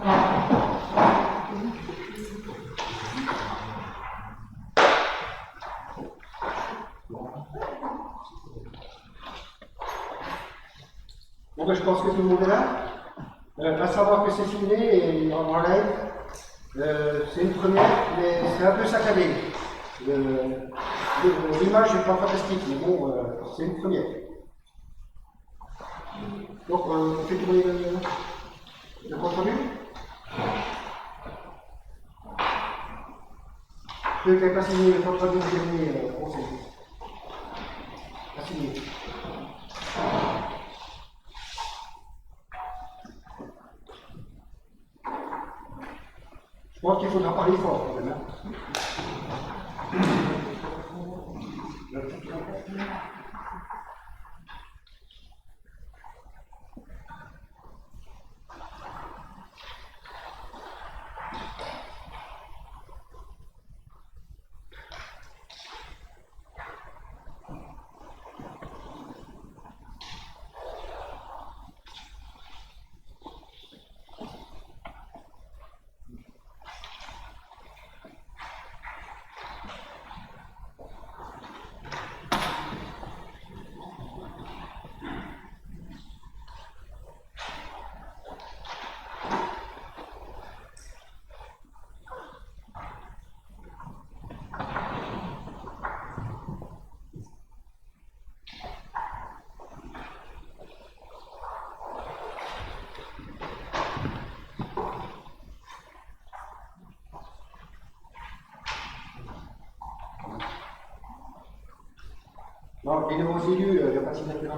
Bon, ben, je pense que tout le monde est là. À savoir que c'est filmé et en live. C'est une première, mais c'est un peu saccadé. L'image n'est pas fantastique, mais bon, c'est une première. Donc, on fait tourner le compte-rendu. Ceux qui n'avaient pas signé le compte-rendu du dernier conseil. Pas signé. Je pense qu'il faudra parler fort quand même. Non, les nouveaux élus, il n'y a pas de signature.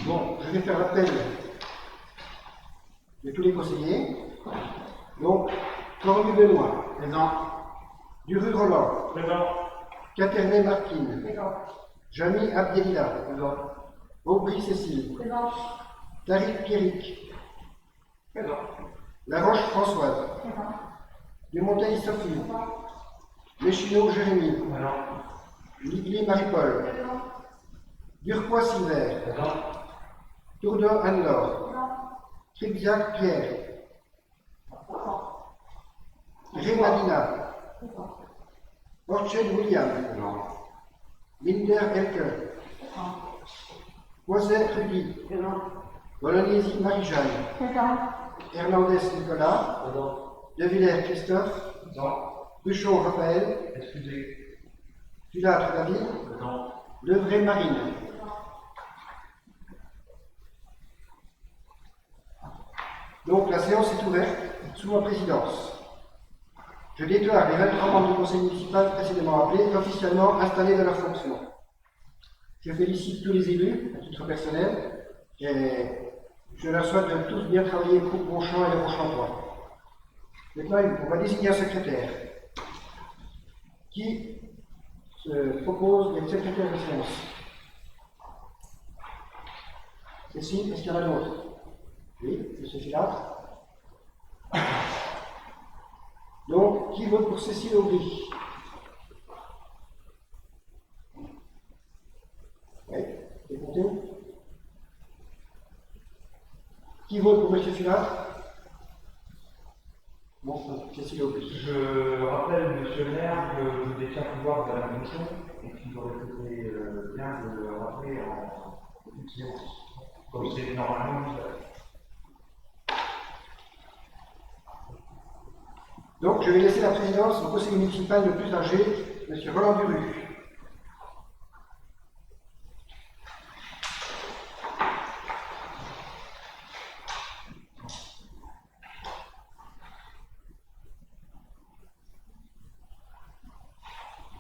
Bon, je vais faire l'appel de tous les conseillers. Donc, Florent Benoît. Présent. Duru Roland. Présent. Caternet Martine. Présent. Jamy Abdelila. Présent. Aubry Cécile. Présent. Tariq Pierrick. Présent. Laroche Françoise. Présent. Dumonteil Sophie. Présent. Méchineau Jérémy. Présent. Ligli Marie-Paul. Présent. Durpois Sylvain. Présent. Tourdon Anne-Laure. Tribiac Pierre. Rémadina. Orchel William. Linder Elke. Poiset Rudy. Bolognesi Marie-Jeanne. Hernandez Nicolas. De Villers Christophe. Ruchon Raphaël. Tulâtre David. Levray Marine. Donc la séance est ouverte sous ma présidence. Je déclare les 23 membres du conseil municipal précédemment appelés officiellement installés dans leurs fonctions. Je félicite tous les élus, à titre personnel, et Je leur souhaite de tous bien travailler pour Bonchamp et le Bonchampois. Maintenant, on va désigner un secrétaire. Qui se propose d'être secrétaire de séance? Cécile, est-ce qu'il y en a d'autres? Oui, M. Gilard. Donc, qui vote pour Cécile Aubry? Oui, c'est compté. Qui vote pour M. Gilard? Bon, Cécile Aubry. Je rappelle, monsieur le maire, que vous étiez à pouvoir de la commission et qu'il aurait été bien de le rappeler en toute séance, comme c'est normalement. Donc, je vais laisser la présidence au conseil municipal le plus âgé, M. Roland Duru.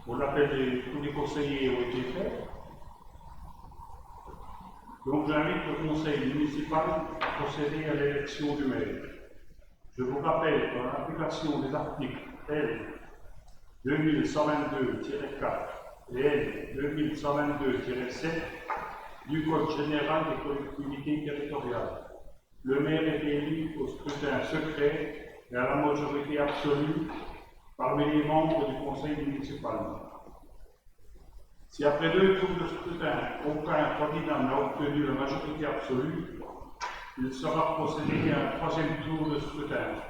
Pour l'appel tous les conseillers ont été faits. Donc j'invite le conseil municipal à procéder à l'élection du maire. Je vous rappelle qu'en application des articles L 2122-4 et L 2122-7 du Code général des collectivités territoriales, le maire est élu au scrutin secret et à la majorité absolue parmi les membres du conseil municipal. Si après 2 tours de scrutin, aucun candidat n'a obtenu la majorité absolue, il sera procédé à un 3e tour de scrutin.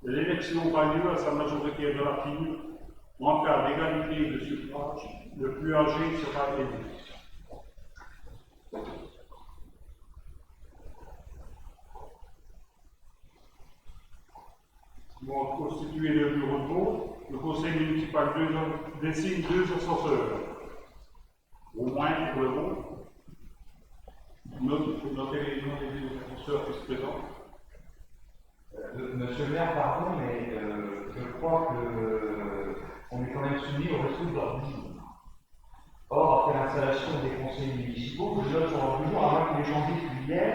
L'élection aura lieu à sa majorité relative. En cas d'égalité de suffrage, le plus âgé sera élu. Pour constituer le bureau de vote, le conseil municipal désigne 2 ascenseurs, au moins pour le vote. Notez les noms des 2 ascenseurs qui se présentent. Monsieur le maire, pardon, mais je crois qu'on est quand même soumis au respect de l'ordre du jour. Or, après l'installation des conseils municipaux, je note sur l'ordre du jour, avant que les gens disent hier,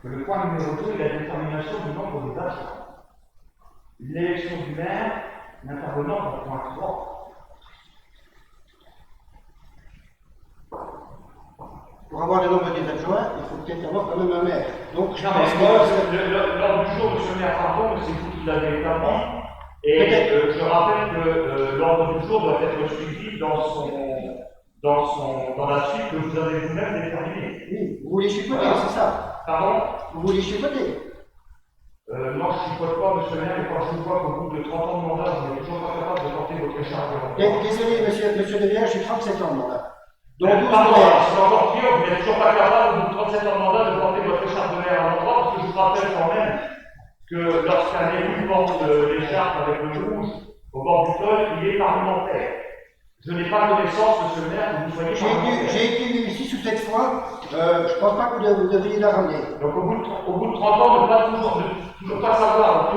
que le point numéro 2 est la détermination du nombre des agents. L'élection du maire n'intervenant dans le point 3. Pour avoir le nombre des adjoints, il faut peut-être avoir quand même un maire. Donc, je Non, pense mais l'ordre du jour, monsieur le maire, pardon, c'est vous qui l'avez établi. Et je rappelle que l'ordre du jour doit être suivi dans la suite que vous avez vous-même déterminée. Oui, vous voulez chipoter, voilà. C'est ça? Pardon? Vous voulez chipoter? Non, je ne chipote pas, monsieur le maire, mais quand je vois qu'au bout de 30 ans de mandat, vous n'êtes toujours pas capable de porter votre écharpe. Désolé, monsieur De Villers, j'ai 37 ans de mandat. Donc, c'est encore pire, vous n'êtes toujours pas capable, au bout de 37 ans de mandat, de porter votre écharpe de maire à l'endroit, parce que je vous rappelle quand même que lorsqu'un élu porte l'écharpe avec le rouge au bord du col, il est parlementaire. Je n'ai pas connaissance, monsieur le maire, que vous soyez parlementaire. J'ai été élu 6 ou 7 fois, je ne pense pas que vous devriez la ramener. Donc au bout de 30 ans, toujours pas savoir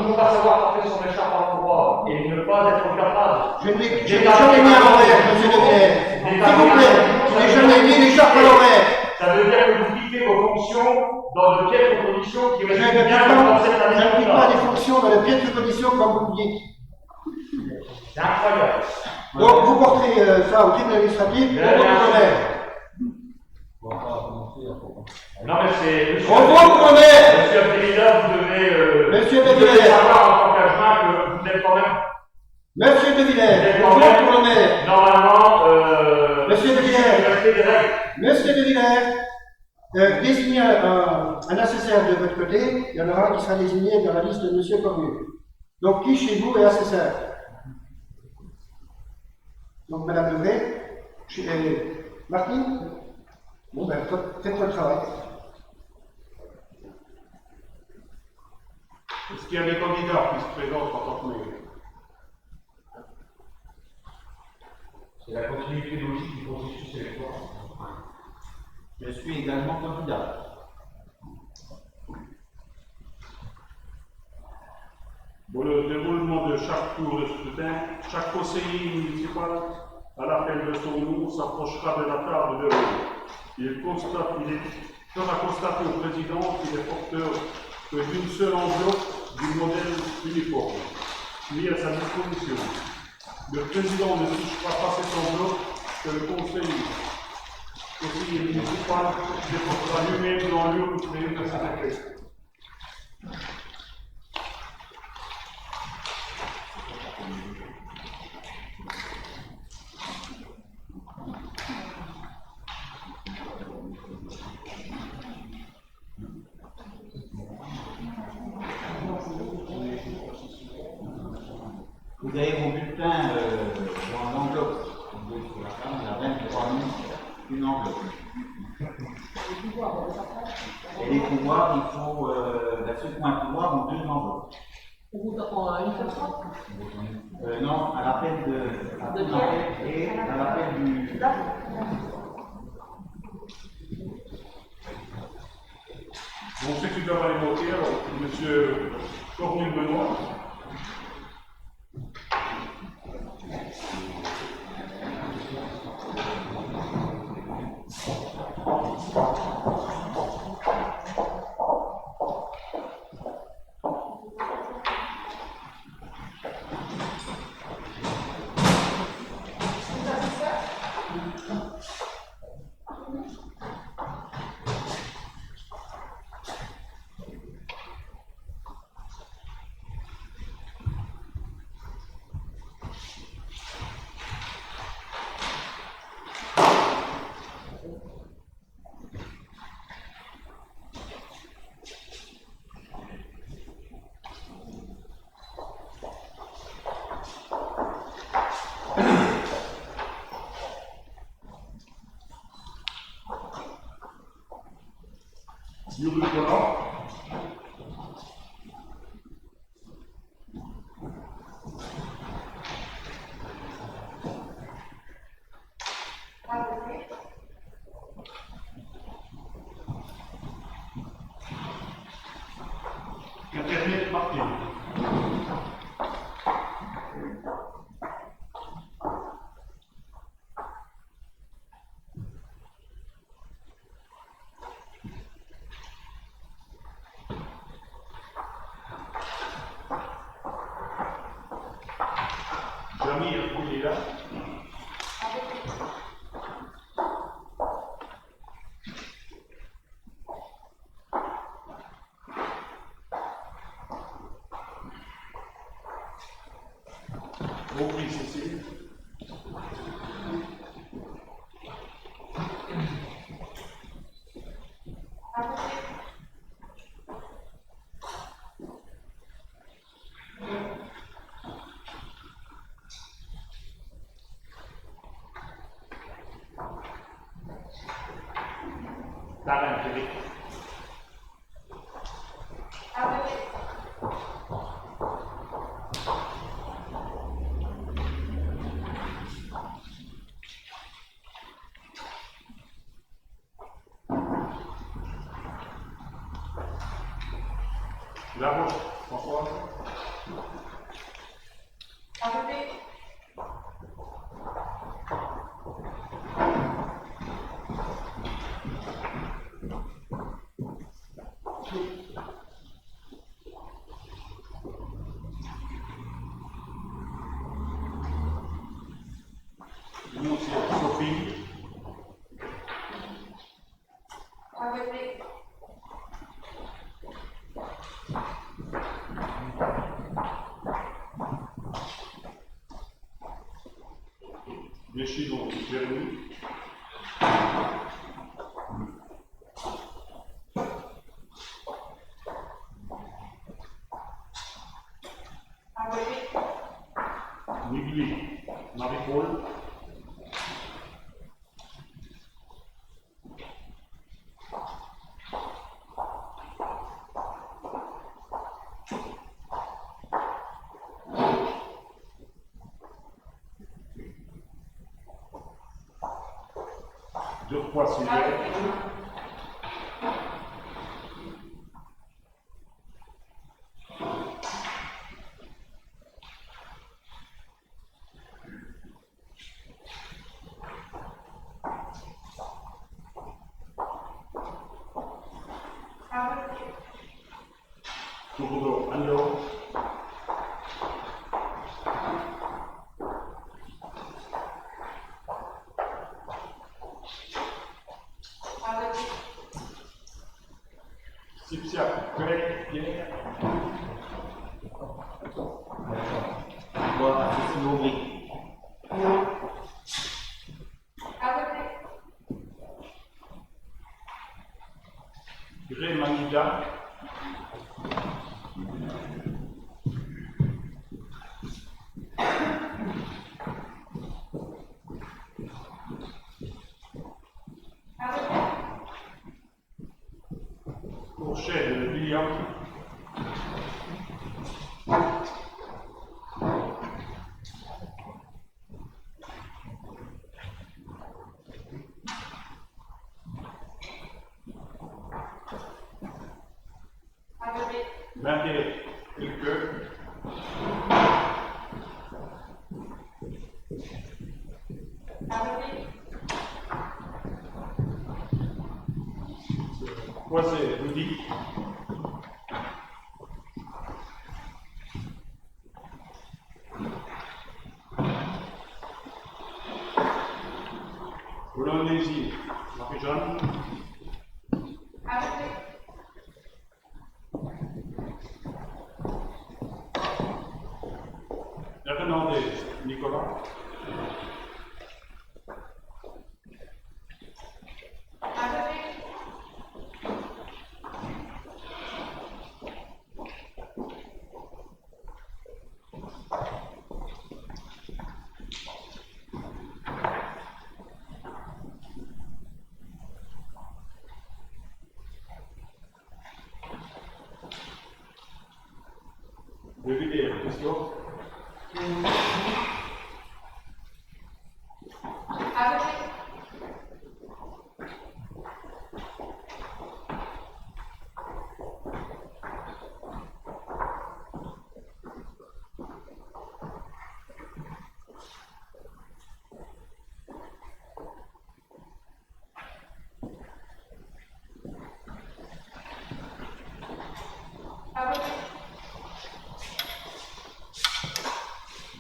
porter son écharpe à l'endroit et ne pas être capable. Je n'ai jamais mis à l'envers, monsieur De Villers. S'il vous plaît, je n'ai jamais mis l'écharpe à l'envers. Ça veut dire que vous quittez vos fonctions dans de piètres conditions qui Je restent bien dans cette année. ne quitte pas des fonctions dans de piètres conditions comme vous le dites. C'est incroyable. Donc vous porterez ça au tribunal administratif au votre maire. Non mais c'est... Au votre maire. Monsieur le président, vous devez... Monsieur De vous devez Villers. savoir en tant qu'adjoint que vous êtes quand même... Monsieur De Villers, au votre maire. Normalement... Monsieur De Villers. Respect des règles. Monsieur De Villers, désignez un assesseur de votre côté, il y en aura un qui sera désigné dans la liste de monsieur Cornu. Donc qui chez vous est assesseur? Donc Madame Lebré, Martine? Bon ben, faites votre travail. Est-ce qu'il y a des candidats qui se présentent en tant que maire? C'est la continuité logique du processus électoral. Je suis également candidat. Pour le déroulement de chaque tour de scrutin, chaque conseiller municipal, à l'appel de son nom, s'approchera de la table de vote. Il fera constater au président qu'il est porteur que d'une seule enveloppe du modèle uniforme mis à sa disposition. Le président ne touchera pas cette enveloppe que le conseil municipal déposera lui-même dans l'urne créée à cet effet. Vous avez vos bulletins dans l'enveloppe. Sur la table, il y a 23 000, une enveloppe. Et les pouvoirs, il faut, ceux qui ont un pouvoir ont deux enveloppes. Non, à l'appel et à l'appel du. Bon, ceux qui doivent aller voter, alors, M. Cornel Benoît. Internet parti. Jamir, il est là. Aubry, Cécile. Darren, Eric. Laroche, François. Nous aussi, Sophie. Déchidon, Jérémy. Nigli, Marie-Paul. Deux fois Sylvette. 죽어도 안녕. Sipsia, grec, bien. Voilà, c'est l'ouvrier. Gré Manida. Courchet de William. Vingt quelques. Croisé, Rudy. Bolognésie, Marie-Jeanne. Hernandez, Nicolas. De Villiers, Christophe.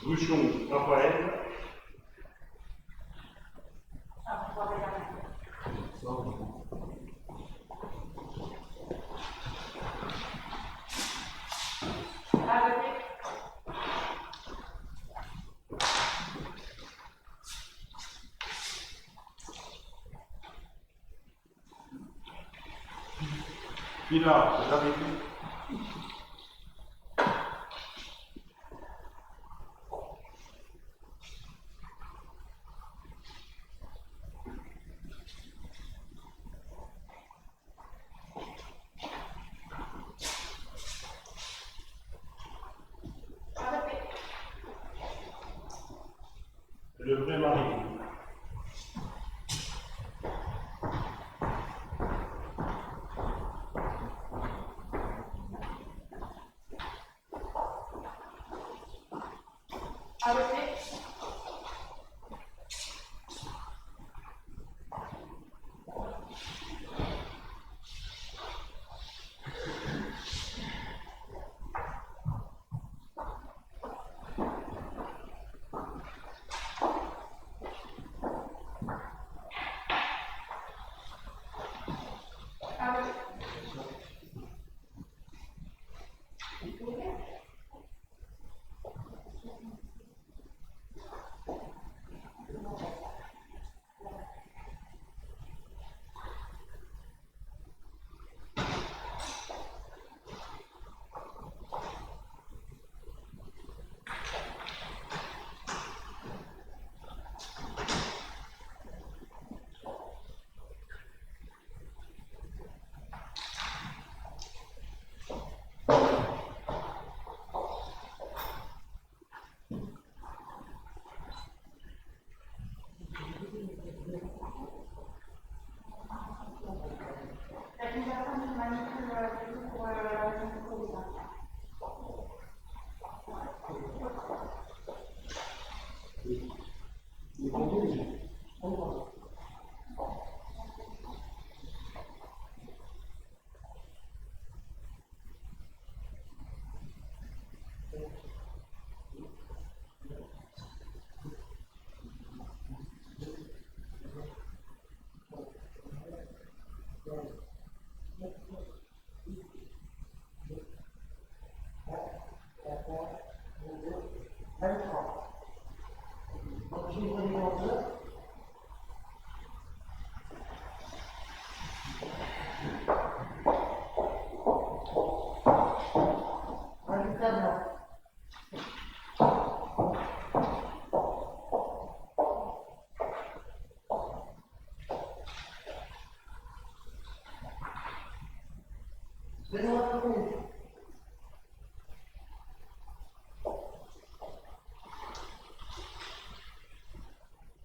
Bouchon, Raphaël. Pilar, David. Le vrai mari. Cornu.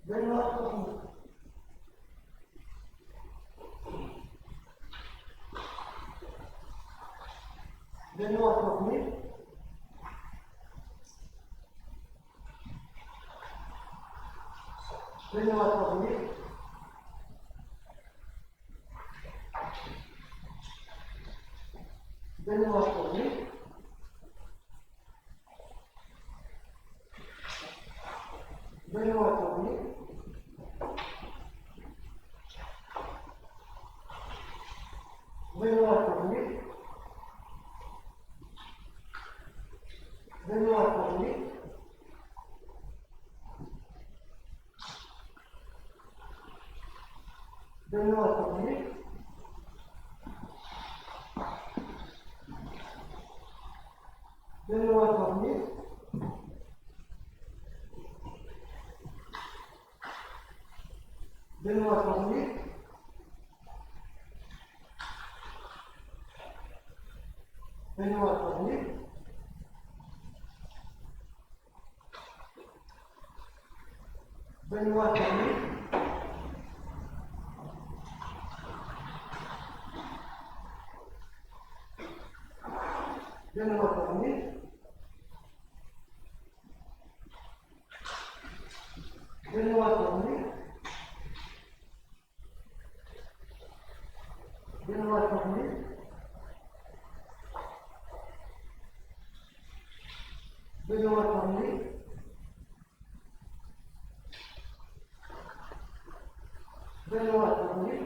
Benoît Cornu. Benoît Cornu. Benoît Cornu. Benoît Cornu. Benoît Cornu. Benoît Cornu. Benoît Cornu. Benoît Cornu. Benoît Cornu. Benoît Cornu. Benoît Cornu. Benoît Cornu. Benoît Cornu. Benoît Cornu. Benoît Cornu. Benoît Cornu. Benoît Cornu.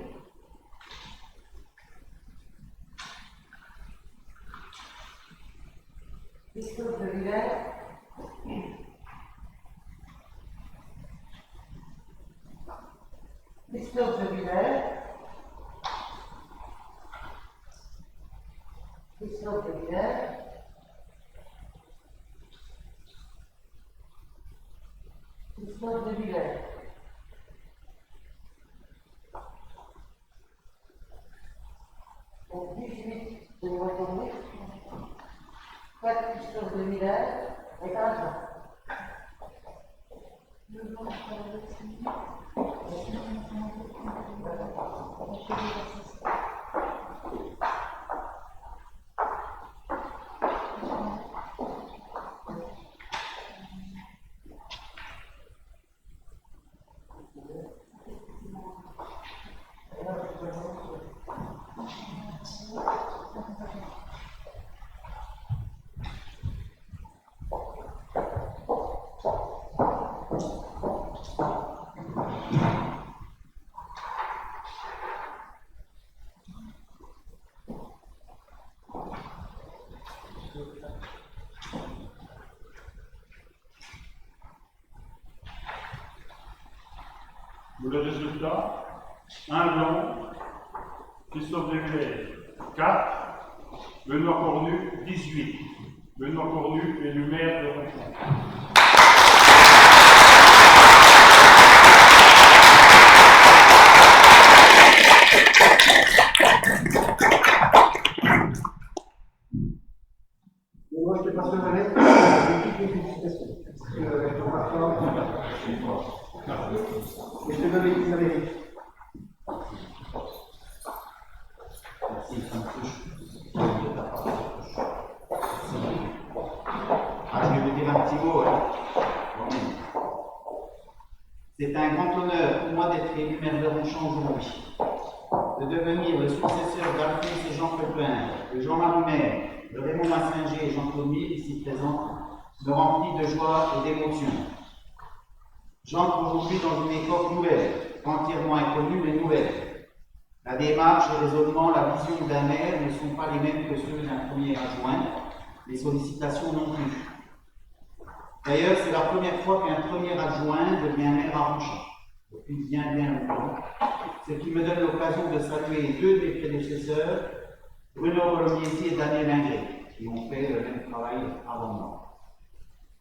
Christophe de Villers. Christophe de Villers. Christophe de Villers. Christophe de Villers. Donc 18 Benoît Cornu. 4 Christophe de Villers et 15 ans. Le résultat, un blanc, Christophe de Villers, 4, Benoît Cornu, 18. Benoît Cornu est le maire de Ronchon. Moi, je te passe le relais. Toutes mes félicitations. Et je te donne les Amériques. Merci, ça me touche. Ah, je vais vous dire un petit mot. C'est un grand honneur pour moi d'être élu maire de Ronchon aujourd'hui, de devenir le successeur d'Alphonse et Jean Pepin, de Jean-Marie Maire, de Raymond Massinger et Jean-Claude Mille, ici présents, me remplit de joie et d'émotion. J'entre aujourd'hui dans une époque nouvelle, entièrement inconnue mais nouvelle. La démarche, le raisonnement, la vision d'un maire ne sont pas les mêmes que ceux d'un premier adjoint, les sollicitations non plus. D'ailleurs, c'est la première fois qu'un premier adjoint devient maire à Ronchon, depuis bien longtemps, ce qui me donne l'occasion de saluer deux de mes prédécesseurs, Bruno Bolognesi et Daniel Ingré, qui ont fait le même travail avant moi.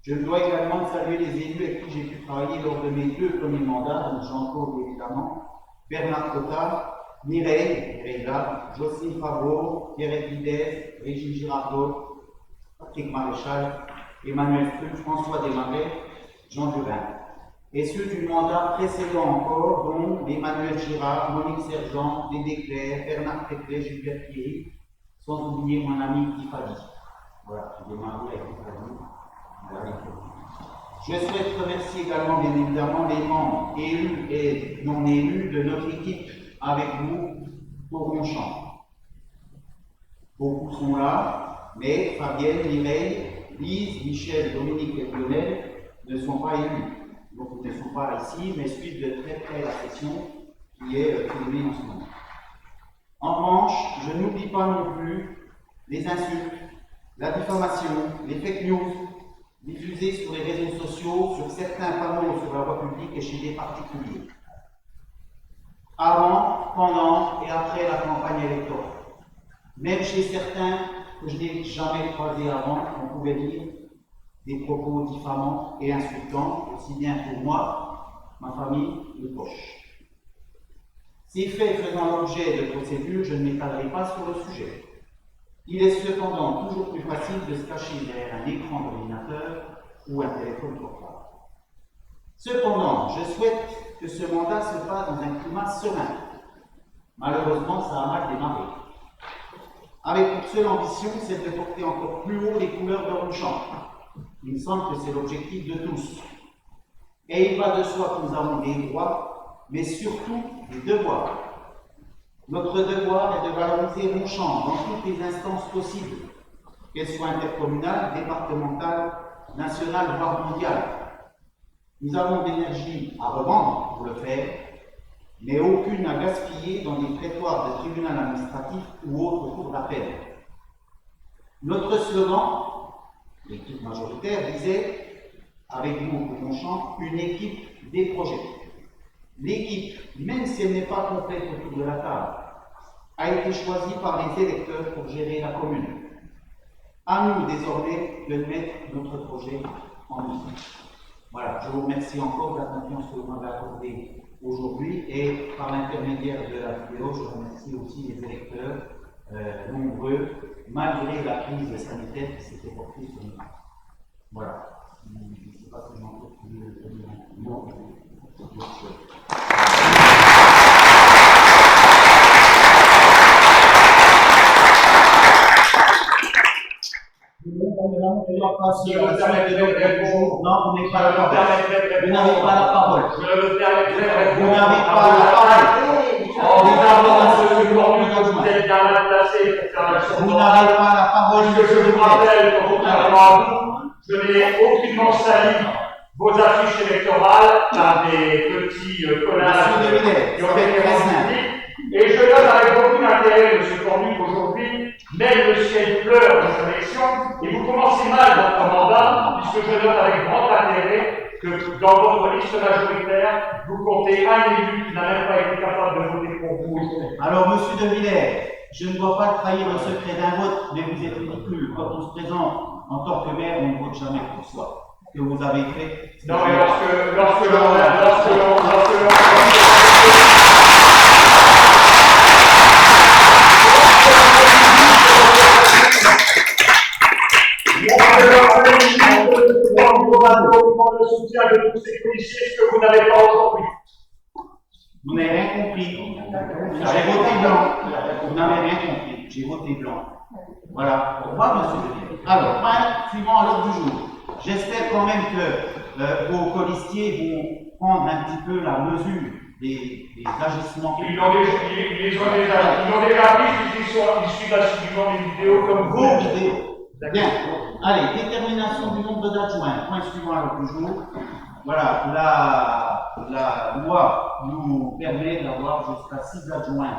Je dois également saluer les élus avec qui j'ai pu travailler lors de mes deux premiers mandats, donc Jean-Claude évidemment, Bernard Cotta, Mireille là, Jocelyne Favreau, Pierre Guidet, Régine Girardot, Patrick Maréchal, Emmanuel Struc, François Desmarais, Jean Durin. Et ceux du mandat précédent encore, dont Emmanuel Girard, Monique Sergent, Dédé Claire, Bernard Pétré, Gilbert Thierry, sans oublier mon ami Tifali. Voilà, j'ai démarré avec Tifali. Je souhaite remercier également, bien évidemment, les membres élus et non élus de notre équipe avec nous pour Ronchamp. Beaucoup sont là, mais Fabienne, Mireille, Lise, Michel, Dominique et Lionel ne sont pas élus. Donc ils ne sont pas ici, mais suivent de très près la session qui est filmée en ce moment. En revanche, je n'oublie pas non plus les insultes, la diffamation, les fake news diffusées sur les réseaux sociaux, sur certains panneaux sur la voie publique et chez des particuliers. Avant, pendant et après la campagne électorale. Même chez certains que je n'ai jamais croisés avant, on pouvait dire des propos diffamants et insultants, aussi bien pour moi, ma famille, le proche. Ces faits faisant l'objet de procédures, je ne m'étalerai pas sur le sujet. Il est cependant toujours plus facile de se cacher derrière un écran d'ordinateur ou un téléphone portable. Cependant, je souhaite que ce mandat se passe dans un climat serein. Malheureusement, ça a mal démarré. Avec pour seule ambition, c'est de porter encore plus haut les couleurs de Ronchamp. Il me semble que c'est l'objectif de tous. Et il va de soi que nous avons des droits, mais surtout des devoirs. Notre devoir est de valoriser Ronchamp dans toutes les instances possibles, qu'elles soient intercommunales, départementales, nationales, voire mondiales. Nous avons de l'énergie à revendre pour le faire, mais aucune à gaspiller dans des prétoires de tribunal administratif ou autres cours d'appel. Notre slogan, l'équipe majoritaire, disait, avec nous pour Ronchamp, une équipe des projets. L'équipe, même si elle n'est pas complète autour de la table, a été choisie par les électeurs pour gérer la commune. À nous désormais de mettre notre projet en œuvre. Voilà, je vous remercie encore de la confiance que vous m'avez accordée aujourd'hui et par l'intermédiaire de la vidéo, je remercie aussi les électeurs nombreux, malgré la crise sanitaire qui s'était portée sur nous. Voilà. Je ne sais pas si j'en peux plus le dire. Non. Non, vous n'avez pas la parole. Vous n'avez pas la parole. Vous n'avez pas la parole. Vous n'avez pas la parole. Je vous rappelle que contrairement à vous, je n'ai aucunement sali vos affiches électorales par des petits collages qui ont été rendus. Et je note avec beaucoup d'intérêt, M. Cornu, qu'aujourd'hui, même le ciel pleure des élections, et vous commencez mal votre mandat, puisque je note avec grand intérêt que dans votre liste majoritaire, vous comptez un élu qui n'a même pas été capable de voter pour vous aujourd'hui. Alors, M. De Villers, je ne dois pas trahir le secret d'un vote, mais vous êtes ridicule. Quand on se présente en tant que maire, on ne vote jamais pour soi. Ce que vous avez fait. Non, mais lorsque l'on le soutien de tous ces policiers, ce que vous n'avez pas aujourd'hui. Vous n'avez rien compris. J'ai voté blanc. Vous n'avez rien compris. J'ai voté blanc. Voilà. Au revoir, monsieur Denis. Alors, suivant à l'ordre du jour. J'espère quand même que vos colistiers vont prendre un petit peu la mesure des agissements. Ils l'ont déjà pris, ils suivent assidûment les vidéos comme vous. Vos vidéos. Bien. Allez, détermination du nombre d'adjoints. Point suivant à l'ordre du jour. Voilà, la loi nous permet d'avoir jusqu'à 6 adjoints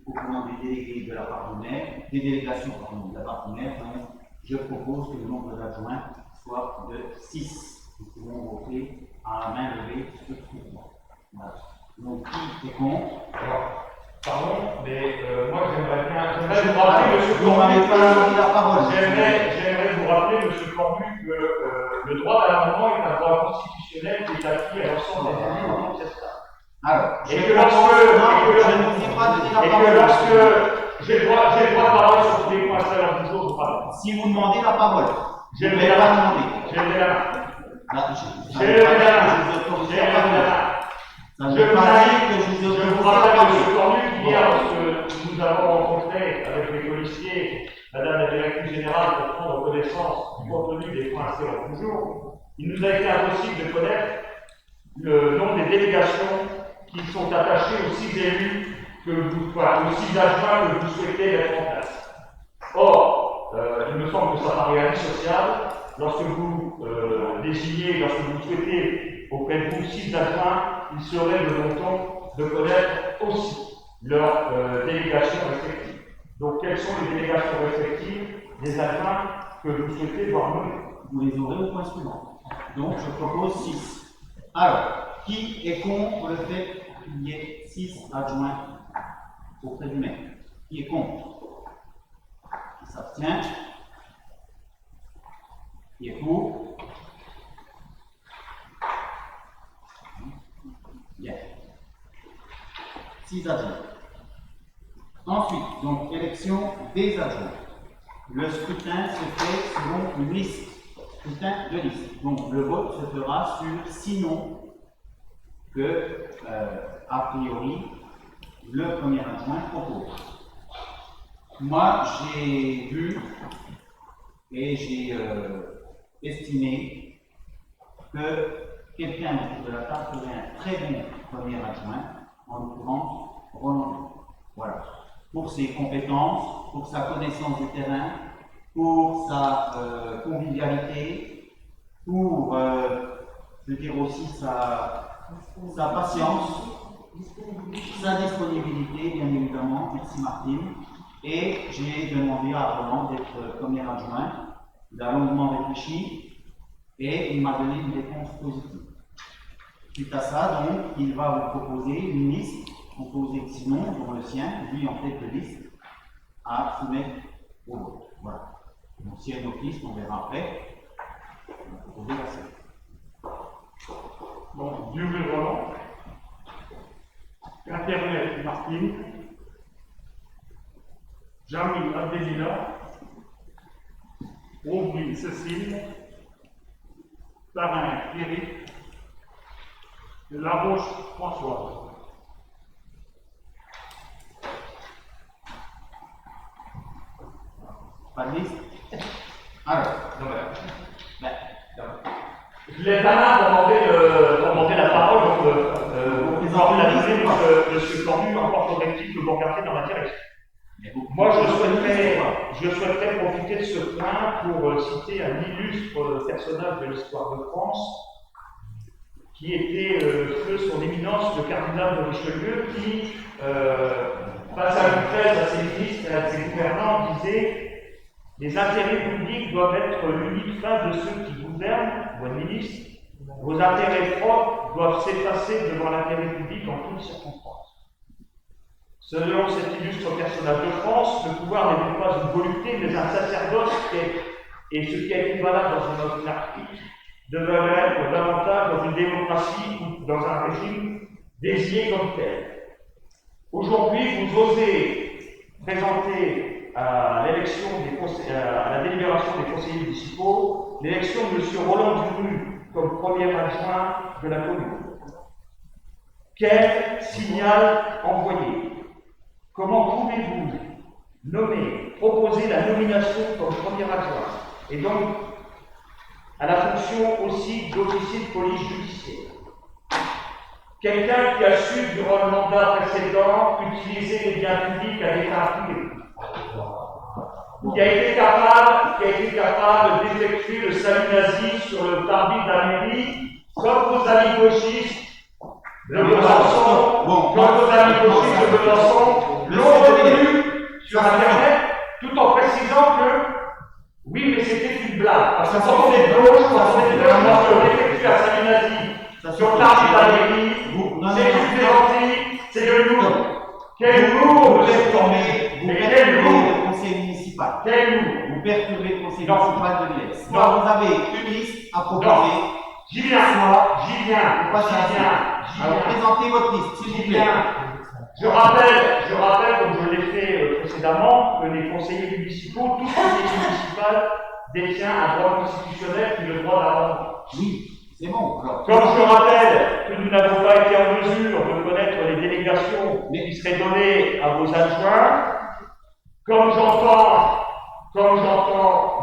au commandement des délégués de la part du maire, des délégations pardon, de la part du maire. Donc, je propose que le nombre d'adjoints soit de 6. Nous pouvons voter à la main levée sur tout. Voilà. Donc, qui est contre? Pardon, mais moi j'aimerais bien vous rappeler, M. Cornu, j'aimerais vous rappeler, M. Cornu, que le droit à l'amendement est un droit constitutionnel qui est acquis à l'ensemble des élus dans cette salle. Alors, Et que lorsque, je ne vous ai pas donné la et parole. que lorsque j'ai le droit de parole sur tous les points à l'heure du jour, Si vous demandez la parole, j'ai vous ne levé pouvez la pas main. demander. J'ai levé la main. Là, J'ai levé la main. je vous autorise J'ai la levé la parole. main. Ça ne Je veut vous pas dire invite, que je vous je autorise vous la rappelle parole. M. Cornu qu'hier, lorsque nous avons rencontré avec les policiers Madame la directrice générale pour prendre connaissance du contenu des points à l'ordre du jour, il nous a été impossible de connaître le nom des délégations qui sont attachées aux 6 élus aux 6 adjoints que vous souhaitez mettre en place. Or, il me semble que ça paraît indissociable lorsque vous désignez, lorsque vous souhaitez auprès de vous 6 adjoints, il serait de bon ton de connaître aussi leurs délégations respectives. Donc, quelles sont les délégations respectives des adjoints que vous souhaitez voir nommer? Vous les aurez au point suivant. Donc, je propose 6. Alors, qui est contre le fait qu'il y ait 6 adjoints auprès du maire? Qui est contre? Qui s'abstient? Qui est pour? Bien. 6 adjoints. Ensuite, donc, élection des adjoints. Le scrutin se fait selon une liste. Scrutin de liste. Donc, le vote se fera sur 6 noms que, a priori, le premier adjoint propose. Moi, j'ai vu et j'ai estimé que quelqu'un autour de la table serait un très bon premier adjoint, en l'occurrence Roland. Voilà. Pour ses compétences, pour sa connaissance du terrain, pour sa convivialité, pour, je veux dire aussi sa patience, sa disponibilité, bien évidemment. Merci Martine. Et j'ai demandé à Roland d'être premier adjoint. Il a longuement réfléchi et il m'a donné une réponse positive. Suite à ça, donc, il va vous proposer une liste composée de 6 noms, dont le sien, lui en tête de liste, à soumettre au vote. Voilà. Donc, s'il y a une autre liste, on verra après. On va proposer la seule. Donc, Duré Roland, Internet Martine, Jamil Abdelila, Aubry Cécile, Tarin Eric, Laroche François. Pas de liste? Alors, Je lève la main pour demander la parole. Donc, vous avez la visée, M. Cornu, encore correctif que vous regardez dans ma direction. Moi, je souhaiterais profiter de ce point pour citer un illustre personnage de l'histoire de France qui était sous son éminence, le cardinal de Richelieu, qui, face à une thèse à ses ministres et à ses gouvernants, disait « Les intérêts publics doivent être l'unique fin de ceux qui gouvernent ou administrent. Vos intérêts propres doivent s'effacer devant l'intérêt public en toutes circonstances. » Selon cet illustre personnage de France, le pouvoir n'est donc pas une volupté, mais un sacerdoce et ce qui est équivalent dans une monarchie devrait être davantage dans une démocratie ou dans un régime désigné comme tel. Aujourd'hui, vous osez présenter à l'élection à la délibération des conseillers municipaux l'élection de M. Roland Duru comme premier adjoint de la commune. Quel signal envoyer? Comment pouvez-vous proposer la nomination comme premier adjoint et donc à la fonction aussi d'officier de police judiciaire? Quelqu'un qui a su, durant le mandat précédent, utiliser les biens publics à l'état privé, qui a été capable d'effectuer le salut nazi sur le parvis de la mairie, comme vos amis gauchistes de Besançon, l'ont retenu sur Internet, tout en précisant que oui, mais c'était une blague. Parce que quand on est de gauche, lorsqu'on effectue un salut nazi sur le parvis de la mairie, c'est une plaisanterie, c'est de l'humour. Quel humour, vous perturbez le conseil municipal. Quel humour. Vous perturbez le conseil municipal de Villers. Soit vous avez une liste à proposer. J'y viens. Alors, présentez votre liste, s'il vous plaît. Je rappelle, comme je l'ai fait précédemment, que les conseillers municipaux, tout conseiller municipal détient un droit constitutionnel qui est le droit d'amendement. Oui, c'est bon. Alors, Comme je rappelle que nous n'avons pas été en mesure de connaître les délégations qui seraient données à vos adjoints, comme j'entends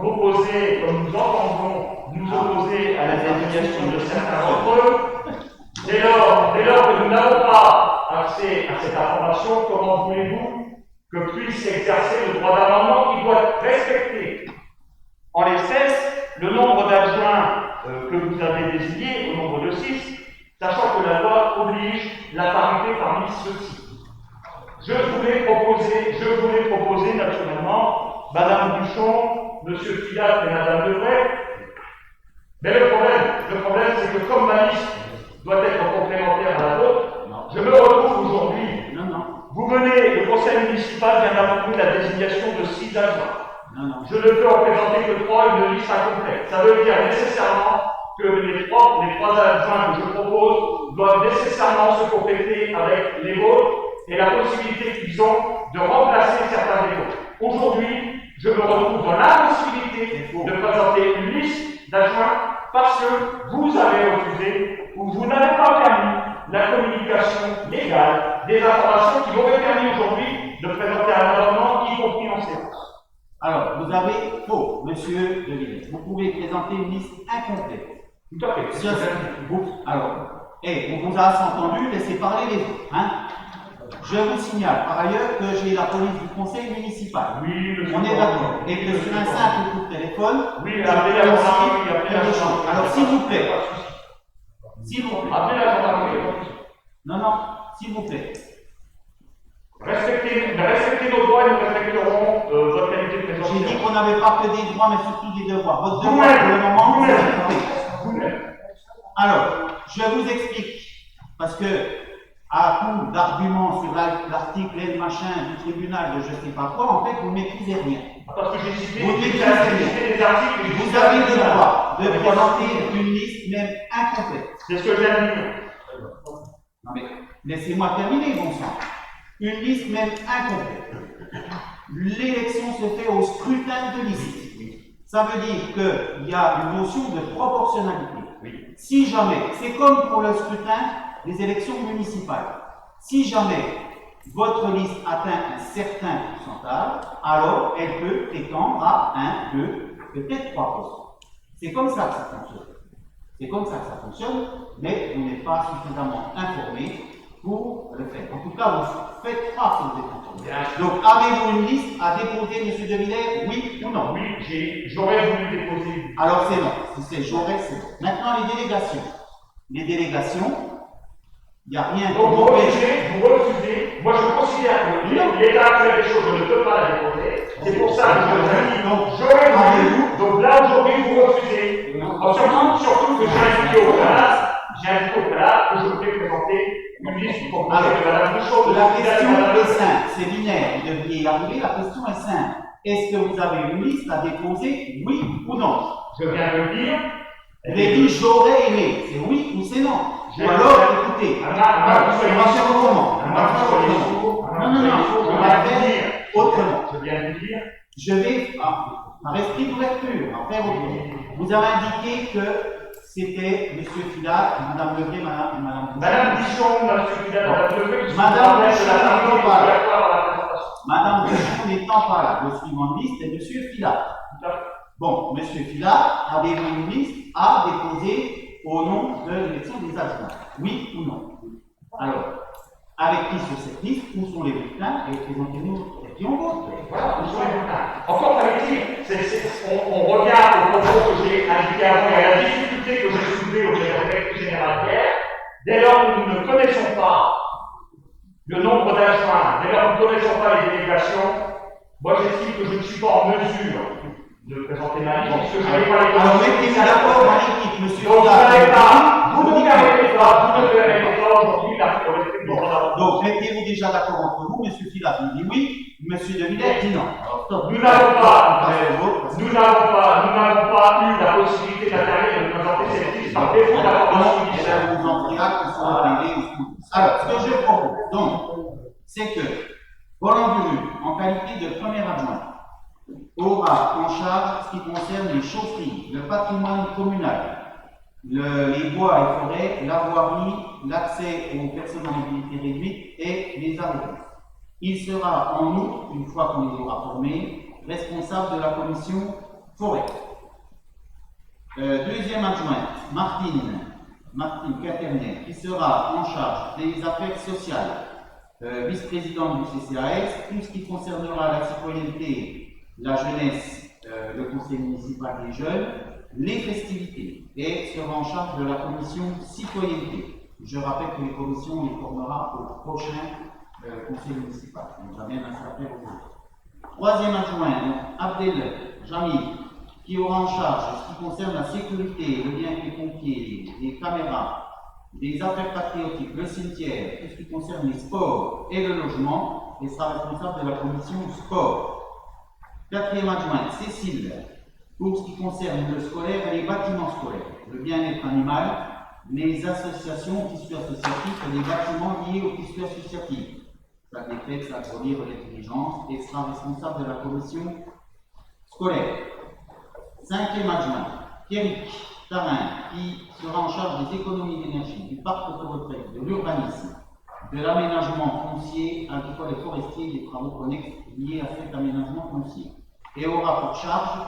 m'opposer, comme nous entendons nous opposer à la désignation de certains d'entre eux, dès lors que nous n'avons pas accès à cette information, comment voulez-vous que puisse s'exercer le droit d'amendement qui doit être respecté? En l'espèce, le nombre d'adjoints que vous avez désignés, au nombre de 6, sachant que la loi oblige la parité parmi ceux-ci. Je voulais proposer naturellement Madame Duchon, Monsieur Filat et Madame Lebray. Mais le problème, c'est que comme ma liste doit être complémentaire à la vôtre, je me retrouve aujourd'hui. Vous venez, le conseil municipal vient d'approuver la désignation de 6 adjoints. Je ne peux en présenter que 3, une liste incomplète. Ça veut dire nécessairement que les trois adjoints que je propose doivent nécessairement se compléter avec les vôtres et la possibilité qu'ils ont de remplacer certains des vôtres. Aujourd'hui, je me retrouve dans l'impossibilité de présenter une liste d'adjoints parce que vous avez refusé ou vous n'avez pas permis la communication légale des informations qui m'auraient permis aujourd'hui de présenter un amendement, y compris en séance. Alors, vous avez faux, monsieur Deville. Vous pouvez présenter une liste incomplète. Tout à fait. Alors, on vous a entendu, laissez parler les autres. Hein? Je vous signale par ailleurs que j'ai la police du conseil municipal. Oui, monsieur. On est d'accord. Et que sur un simple coup de téléphone, oui, je peux aussi. Alors, s'il vous plaît. S'il vous plaît. Appelez la gendarmerie. Non, s'il vous plaît. Respectez nos droits et nous respecterons votre qualité de présence. J'ai dit qu'on n'avait pas que des droits, mais surtout des devoirs. Votre devoir, pour le moment, c'est vous-même. Alors, je vous explique. Parce que, à coup d'arguments sur l'article et le machin du tribunal de je ne sais pas quoi, en fait, vous ne maîtrisez rien. Parce que j'ai cité des articles. Vous avez le droit de présenter une liste même incomplète. C'est ce que j'ai à dire. Non mais, laissez-moi terminer, bon sang. Une liste même incomplète. L'élection se fait au scrutin de liste. Ça veut dire qu'il y a une notion de proportionnalité. Si jamais, c'est comme pour le scrutin des élections municipales, si jamais votre liste atteint un certain pourcentage, alors elle peut étendre à 1, 2, peut-être 3%. C'est comme ça que ça fonctionne. C'est comme ça que ça fonctionne, mais vous n'êtes pas suffisamment informé pour le faire. En tout cas, vous ne faites pas ce que vous êtes informé. Donc, avez-vous une liste à déposer, M. De Villers, oui ou non? Oui, j'aurais voulu déposer. Alors, c'est non. Si c'est j'aurais, c'est non. Maintenant, les délégations. Les délégations, il n'y a rien donc, vous refusez. Moi, je considère que l'état actuel des choses, je ne peux pas la déposer. C'est pour ça que je dis, j'aurais voulu. Donc là, aujourd'hui, vous refusez. Surtout que j'ai indiqué au préalable que je voulais présenter une liste pour de Mme Bouchon. La question est simple, c'est binaire, vous devriez y arriver. La question est simple. Est-ce que vous avez une liste à déposer, oui ou non? Je viens de le dire. Vous avez dit j'aurais aimé, c'est oui ou c'est non? Ou alors, écoutez, on va faire autrement. On va faire autrement. Non, on va faire autrement. Je viens de dire. Je vais, par esprit d'ouverture, en faire autrement. Vous avez indiqué que c'était M. Filat, Mme Levré, Mme Bouchon. Madame Bichon, M. Filat, Mme Levré, Madame Bouchon n'étant pas là, le suivant de liste est M. Filat. Bon, M. Filat, avez-vous une liste à déposer au nom de l'élection des adjoints? Oui ou non? Alors, avec qui sur cette liste? Où sont les bulletins? Et présentez-nous qui on vote. Voilà, où sont les bulletins? Encore fallait-il, on revient au propos que j'ai indiqué avant et à la difficulté que j'ai soulevée au directeur général hier. Dès lors que nous ne connaissons pas le nombre d'adjoints, dès lors que nous ne connaissons pas les délégations, moi j'estime que je ne suis pas en mesure de présenter ma liste, parce que je n'ai pas les alors mettez-vous d'accord dans l'équipe, monsieur. Donc vous ne permettez pas aujourd'hui la respect du droit d'amendement. Donc mettez-vous déjà d'accord entre vous, monsieur Filat nous dit oui, monsieur De Villers dit non. Alors stop. Nous n'avons pas eu la possibilité d'intervenir et de présenter cette liste par défaut d'information initiale. Vous en dira que ce soit privé ou Alors, ce que je propose, donc, c'est que Roland Buru, en qualité de premier adjoint, aura en charge ce qui concerne les chaufferies, le patrimoine communal, les bois et forêts, la voirie, l'accès aux personnes à mobilité réduite et les arrêtés. Il sera en outre, une fois qu'on les aura formés, responsable de la commission forêt. Deuxième adjointe, Martine Quaternet, qui sera en charge des affaires sociales, vice-présidente du CCAS, tout ce qui concernera la citoyenneté, la jeunesse, le conseil municipal des jeunes, les festivités, et sera en charge de la commission citoyenneté. Je rappelle que les commissions, on les formera au prochain conseil municipal. Donc, ça vient à s'appeler au jour. Troisième adjoint, donc, Abdel Jamil, qui aura en charge ce qui concerne la sécurité, le lien avec les pompiers, les caméras, les affaires patriotiques, le cimetière, tout ce qui concerne les sports et le logement, et sera responsable de la commission sport. Quatrième adjointe, Cécile, pour ce qui concerne le scolaire et les bâtiments scolaires, le bien-être animal, les associations, tissus associatifs et les bâtiments liés au tissu associatif. Ça décrète, ça relire l'intelligence et sera responsable de la commission scolaire. Cinquième adjoint, Pierrick Tarin, qui sera en charge des économies d'énergie, du parc auto-retraite, de l'urbanisme, de l'aménagement foncier, agricole et forestier et des travaux connexes liés à cet aménagement foncier. Et aura pour charge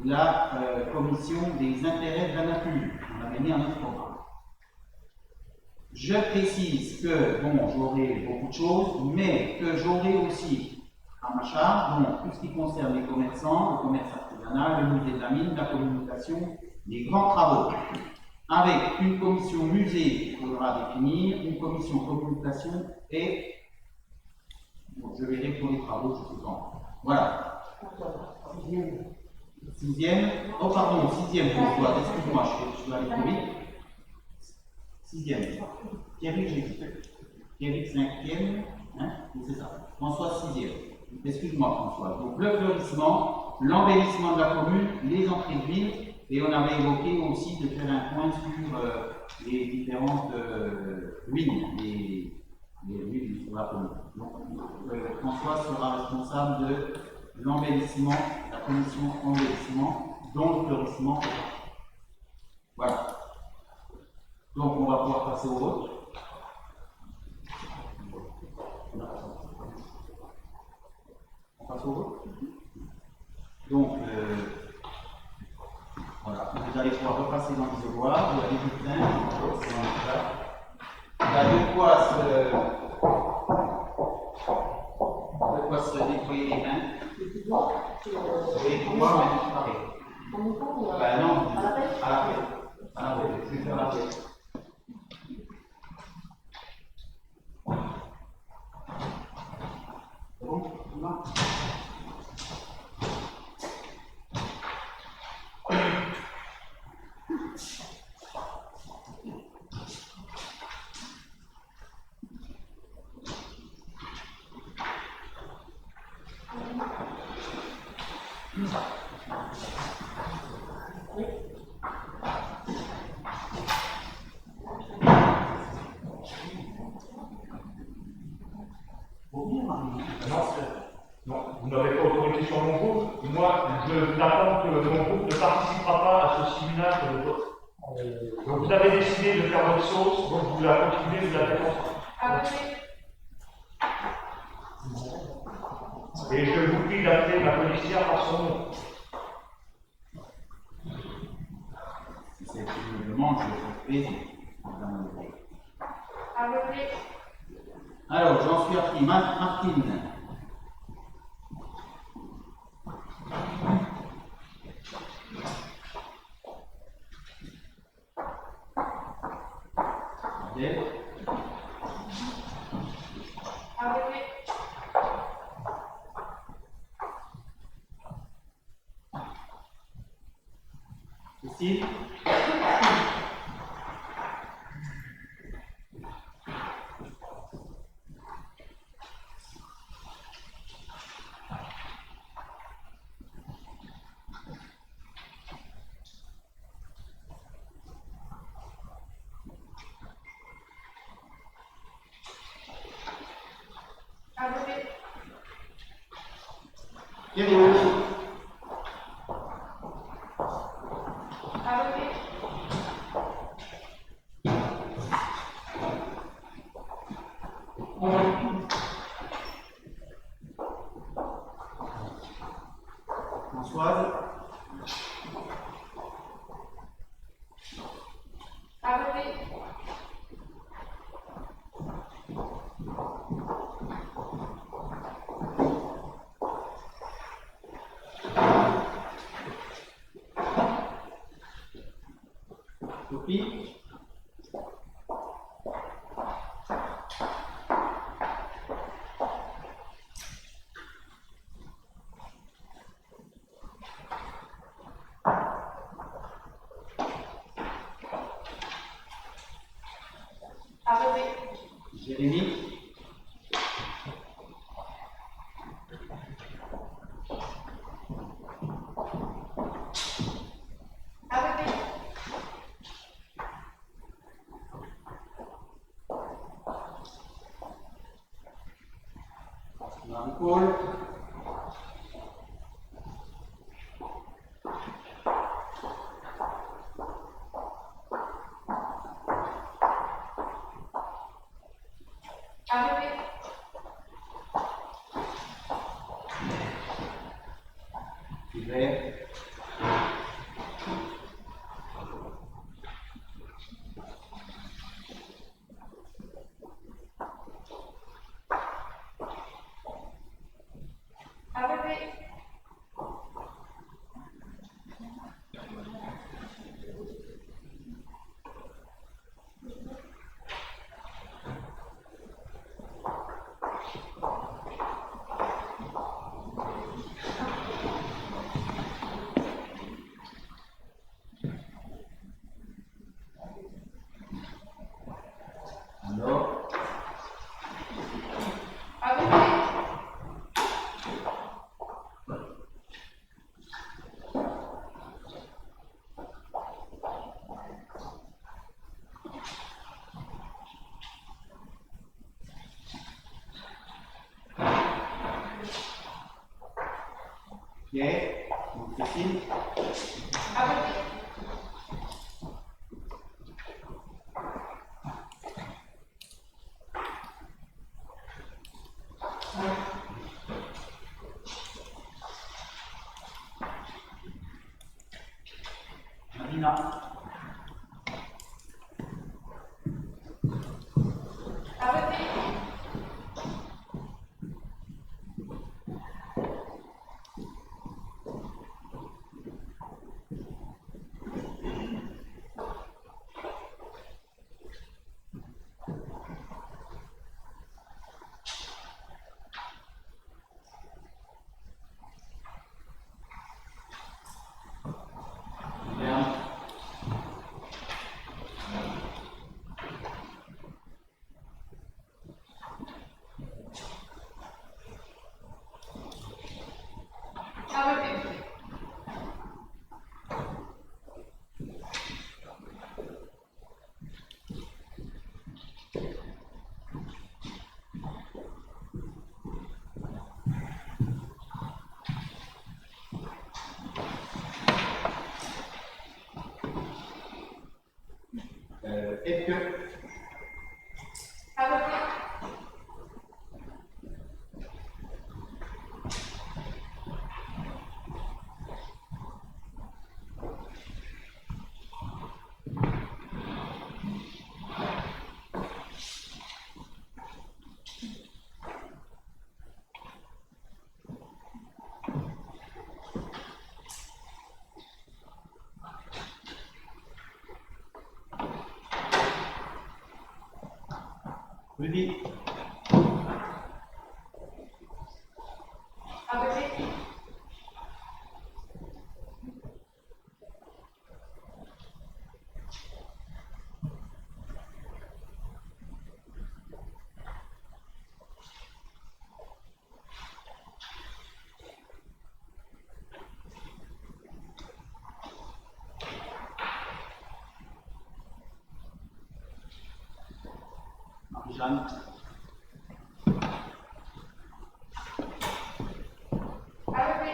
la commission des intérêts de la nature. On l'avait mis à notre programme. Je précise que, bon, j'aurai beaucoup de choses, mais que j'aurai aussi à ma charge, donc, tout ce qui concerne les commerçants, le commerce artisanal, le musée de la mine, la communication, les grands travaux, avec une commission musée qu'il faudra définir, une commission communication et, bon, je verrai pour les travaux, je sais pas. Voilà. Sixième, oh pardon, sixième, François, excuse-moi, je vais aller plus vite. Sixième. Thierry, j'ai dit. Thierry, cinquième, hein, c'est ça. François, sixième. Excuse-moi, François. Donc, le fleurissement, l'embellissement de la commune, les entrées de ville, et on avait évoqué aussi de faire un point sur les différentes ruines, les ruines sur la commune. Donc, François sera responsable de l'embellissement, la commission embellissement, dont le fleurissement. Voilà. Donc, on va pouvoir passer au vote. On passe au vote. Donc, voilà, vous allez pouvoir repasser dans l'isoloir, vous avez du plein, il y a de quoi se nettoyer les mains. Oui, pour moi, mais pareil. Ben non, à la fête. À la fête, c'est faire la fête. C'est bon? Non. Non, vous n'avez pas autorité sur mon groupe. Moi, je t'attends que mon groupe ne participera pas à ce séminaire de vote. Donc vous avez décidé de faire votre sauce, donc vous la continuez, vous la faites ensemble. Et je vous prie d'appeler la policière par son nom. Si c'est une demande, je fais plaisir. Alors, j'en suis à qui? Martine. Adèle. Cécile. Pied gauche. Arrêtez. Françoise. Arrêtez. Sophie. Arrêtez. Jérémy. Arrêtez. Marie-Paul. Arrêtez. Hubert. Arrêtez. Alors. Arrêtez. Pierre. Cécile. Arrêtez. Marina. Arrêtez. Bien. Arrêtez. Est-ce que. Arrêtez. Rudy. Arrêtez. Jeanne. Arrêtez.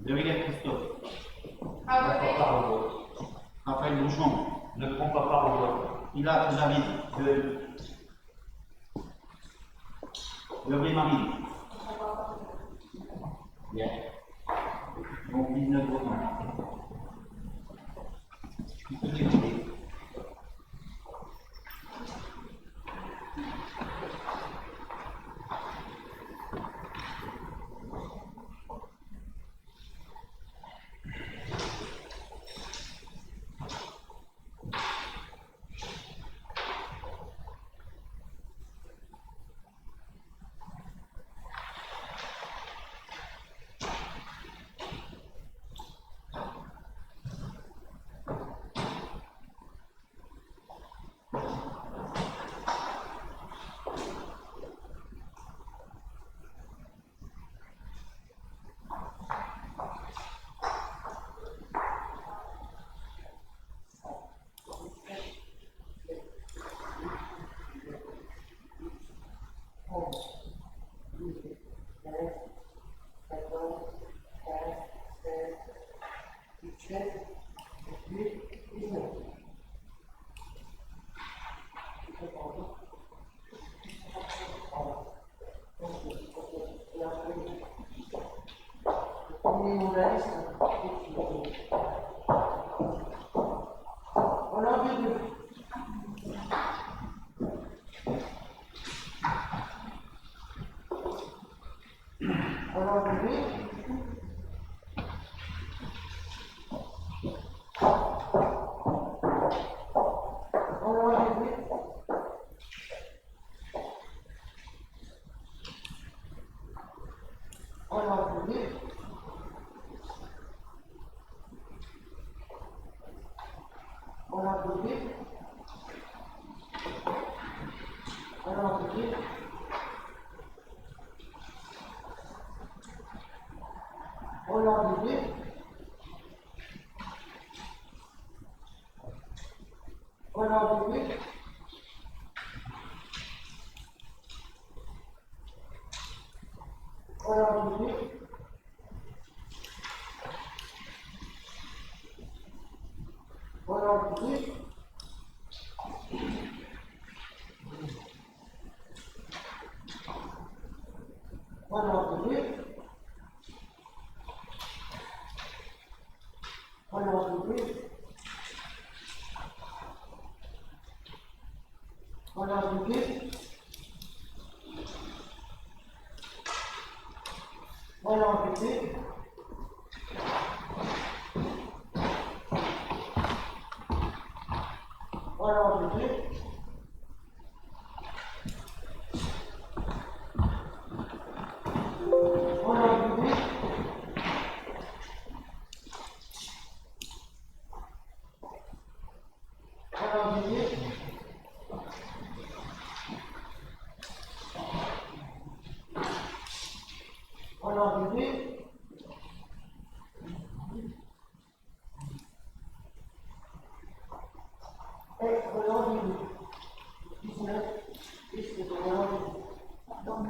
De Villers Christophe. À Ne voter. prends pas part au vote. Raphaël Bouchon. Ne prends pas part au vote. Pilat David. Lebré Marie. Bien. Donc 19 votants. Tu peux débuter.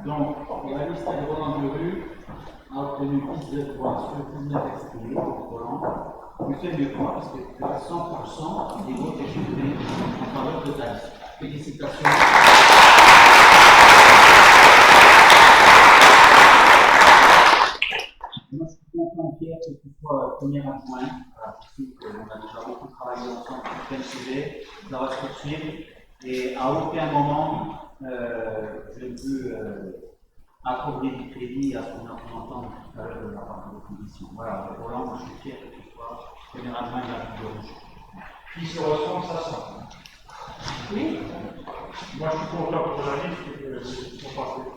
Donc, la liste de Roland de rue a obtenu 10 voix sur 19 exprimés pour Roland. Vous faites mieux que moi parce que 100% des votes exprimés en faveur de ta liste. Félicitations. Moi, je suis content, Pierre, que tu sois premier adjoint. Voilà, je sais qu'on a déjà beaucoup travaillé ensemble sur plein de sujets. Ça va se poursuivre. Et à aucun moment, je ne peux accorder du crédit à ce qu'on a pu entendre tout à l'heure de la part de l'opposition. Voilà, Roland, moi, je suis fier que tu sois premier adjoint de la Ville de Rouge. Qui se ressemble, ça sent. Oui. Moi, je suis content pour la liste qui sont passés.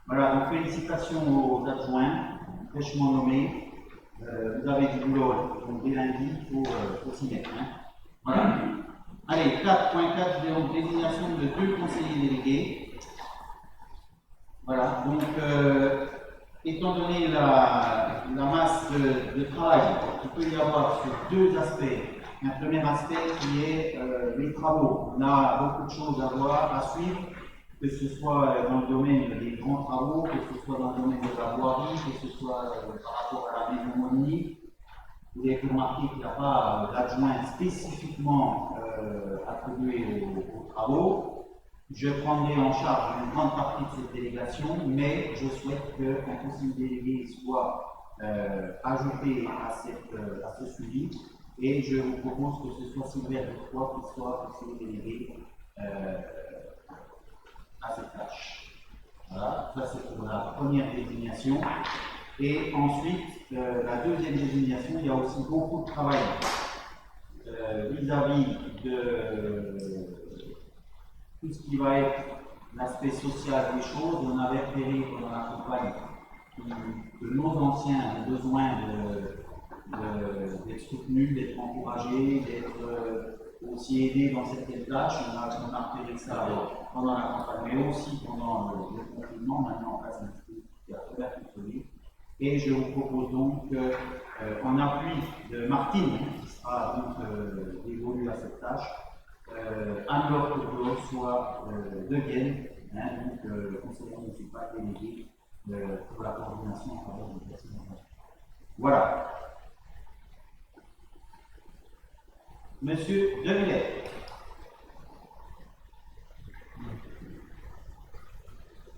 Voilà, donc félicitations aux adjoints, fraîchement nommés. Vous avez du boulot, donc dès lundi, il faut s'y mettre. Hein. Voilà. Allez, 4.4, donc désignation de 2 conseillers délégués. Voilà, donc étant donné la masse de travail qu'il peut y avoir sur 2 aspects, un premier aspect qui est les travaux. On a beaucoup de choses à voir, à suivre, que ce soit dans le domaine des grands travaux, que ce soit dans le domaine de la voirie, que ce soit par rapport rapport à la maison Monnier, vous avez remarqué qu'il n'y a pas d'adjoint spécifiquement attribué aux travaux. Je prendrai en charge une grande partie de cette délégation, mais je souhaite qu'un conseiller délégué soit ajouté à ce suivi. Et je vous propose que ce soit Sylvain Ducroix qui soit conseiller délégué à cette tâche. Voilà, ça c'est pour la première désignation. Et ensuite, la deuxième désignation, il y a aussi beaucoup de travail vis-à-vis de tout ce qui va être l'aspect social des choses. On avait repéré pendant la campagne que nos anciens ont besoin d'être soutenus, d'être encouragés, d'être aussi aidés dans certaines tâches. On a repéré ça pendant la campagne, mais aussi pendant le confinement. Maintenant, on passe un petit peu à travers tout celui. Et je vous propose donc, en appui de Martine, qui sera donc dévolue à cette tâche, Anne-Laure Courbeau soit de Vienne, donc conseiller municipal délégué pour la coordination en faveur du personnel. Voilà. Monsieur Demillet.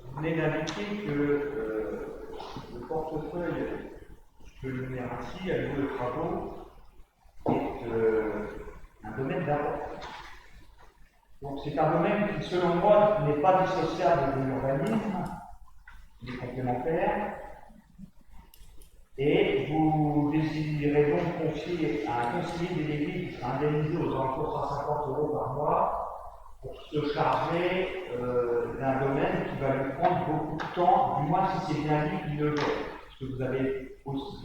Vous venez d'indiquer que le portefeuille que je mets ainsi, à niveau de travaux, est un domaine d'importance. Donc c'est un domaine qui, selon moi, n'est pas dissociable de l'urbanisme, il est complémentaire. Et vous désirez donc confier à un conseiller délégué qui sera indemnisé aux alentours de 150 € par mois pour se charger d'un domaine qui va lui prendre beaucoup de temps, du moins si c'est bien lui qui le gère. Parce que vous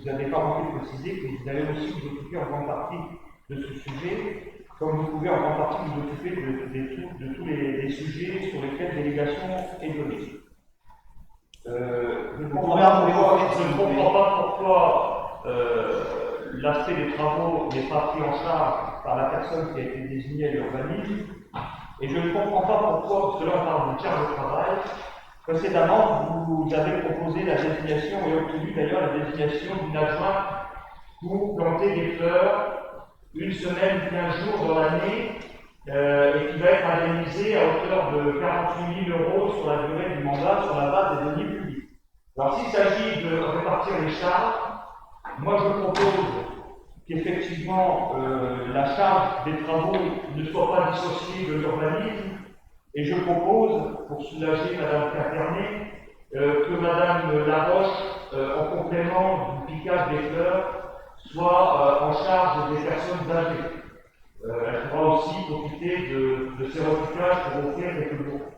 n'avez pas manqué de préciser que vous allez aussi vous occuper en grande partie de ce sujet, comme vous pouvez en grande partie vous occuper de tous les sujets sur lesquels délégation est donnée. Je ne comprends pas pourquoi l'aspect des travaux n'est pas pris en charge par la personne qui a été désignée à l'urbanisme. Et je ne comprends pas pourquoi, parce que là on parle de charge de travail, précédemment vous avez proposé la désignation et obtenu d'ailleurs la désignation d'une adjointe pour planter des fleurs une semaine, 15 jours dans l'année, et qui va être indemnisée à hauteur de 48 000 € sur la durée du mandat sur la base des données publiques. Alors s'il s'agit de répartir les charges, moi je propose qu'effectivement la charge des travaux ne soit pas dissociée de l'urbanisme, et je propose, pour soulager Mme Quinternet, que Mme Laroche, en complément du piquage des fleurs, soit en charge des personnes âgées. Elle pourra aussi profiter de ces repiquages pour offrir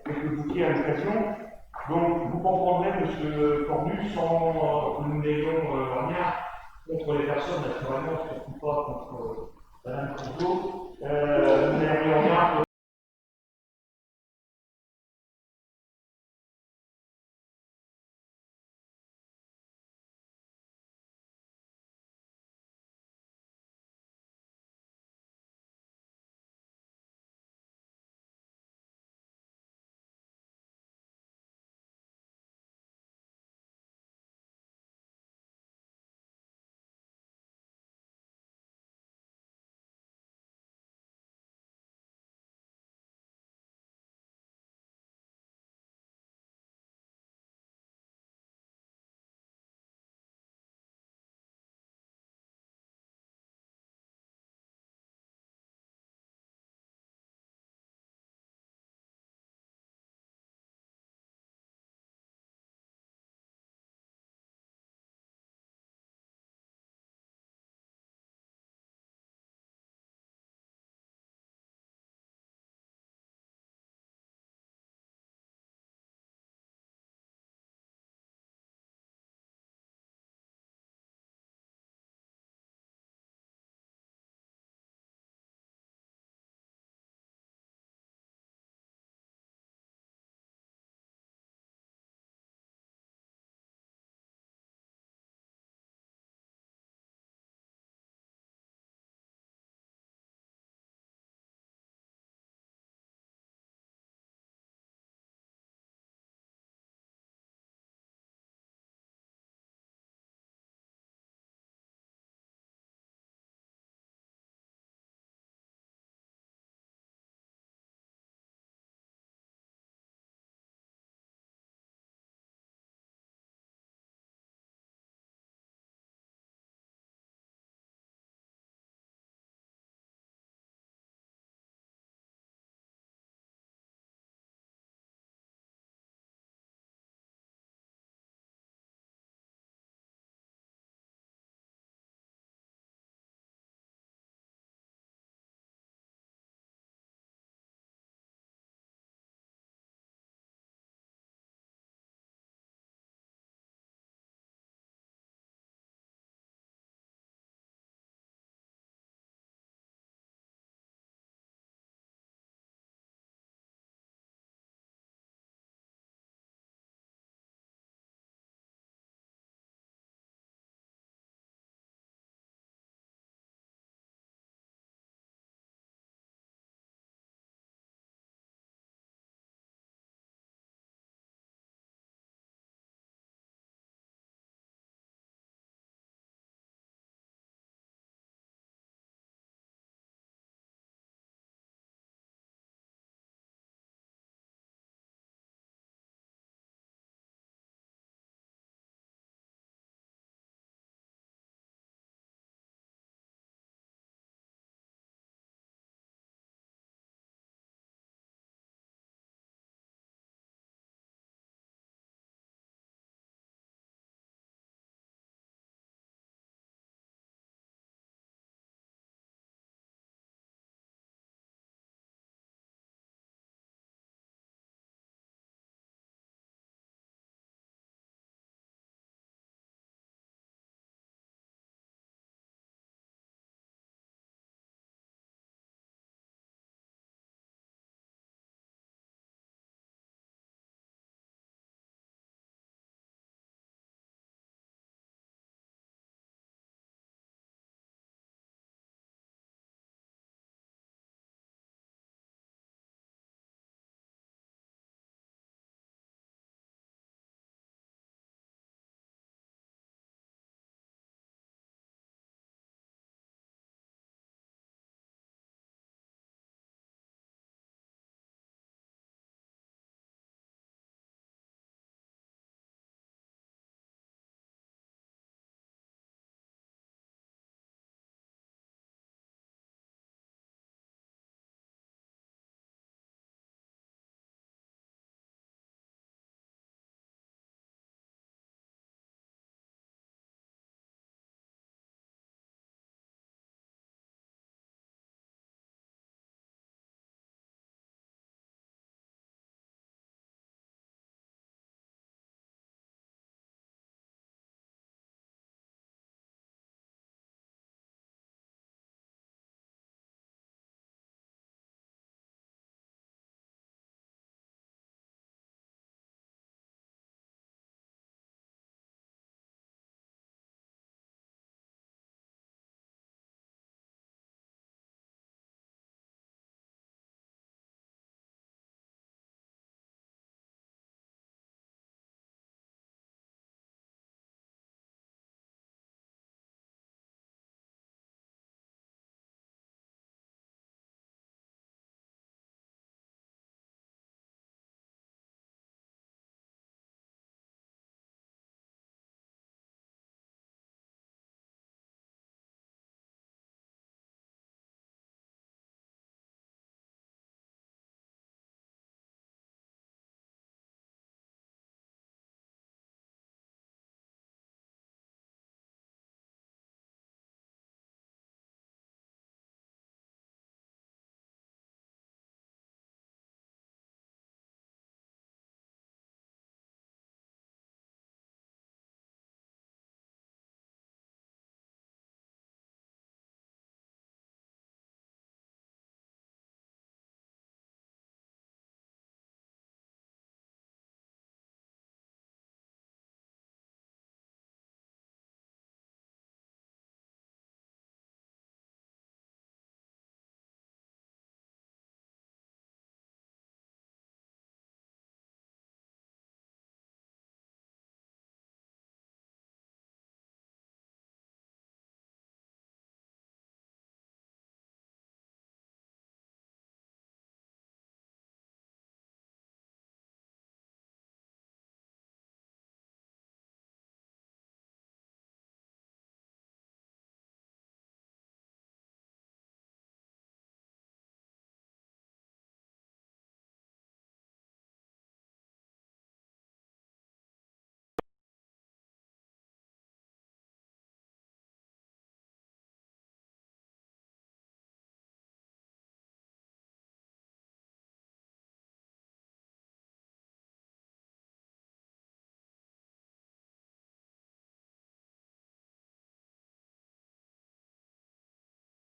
quelques bouquets à l'occasion. Donc, vous comprendrez, M. Cornu, sans que nous n'ayons rien contre les personnes, naturellement, surtout pas contre Mme Courteau, nous n'ayons rien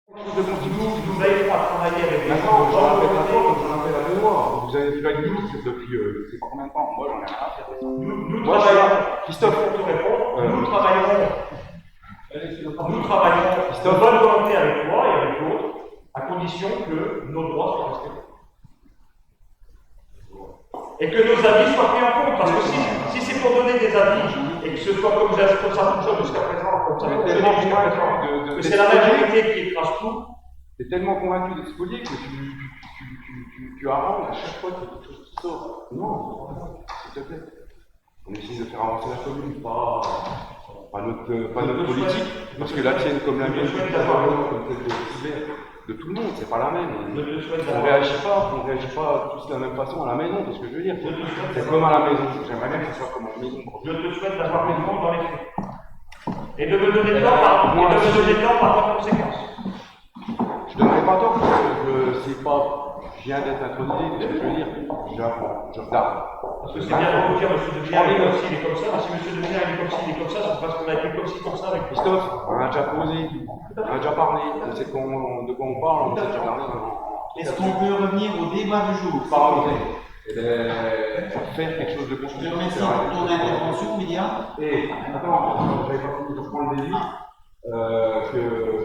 Nous veillerons à travailler avec les Maintenant, gens. j'en appelle à mémoire. Vous avez vu la limite depuis c'est pas combien de temps? Moi, j'en ai rien à faire de ça. Nous Moi, travaillerons. Christophe, Pour te répondre, nous travaillerons Christophe. de bonne volonté avec toi et avec d'autres, à condition que nos droits soient respectés. Et que nos avis soient pris en compte, parce que si c'est pour donner des avis, et que ce soit comme ça fonctionne jusqu'à présent, comme ça fonctionne jusqu'à présent, que c'est la majorité qui écrase tout, tu es tellement convaincu d'être spolié que tu arranges à chaque fois qu'il y a quelque chose qui sort. Non, s'il te plaît. On essaie de faire avancer la commune, pas notre politique, parce que la tienne comme la mienne, comme celle de tout le monde, c'est pas la même. On réagit pas tous de la même façon à la maison, c'est ce que je veux dire. C'est comme à la maison. J'aimerais bien que ce soit comme à la maison. je te souhaite d'avoir raison dans les faits. Et de me donner le temps par conséquence. Je ne donnerai pas tort parce que c'est pas. Je viens d'être intronisé, c'est ce que je veux dire. Je regarde. Parce que c'est bien de vous dire, M. De Villers, il est comme ci, il est comme ça. Si M. De Villers, il est comme ci, il est comme ça, c'est parce qu'on a été comme ci, comme ça avec Christophe, on a déjà posé, on a déjà parlé, on sait de quoi on parle, on sait déjà parler. Est-ce qu'on peut revenir au débat du jour? Faire quelque chose de Je constructif. te remercie pour ton intervention, William. Et attends, j'avais pas fini de reprendre le début.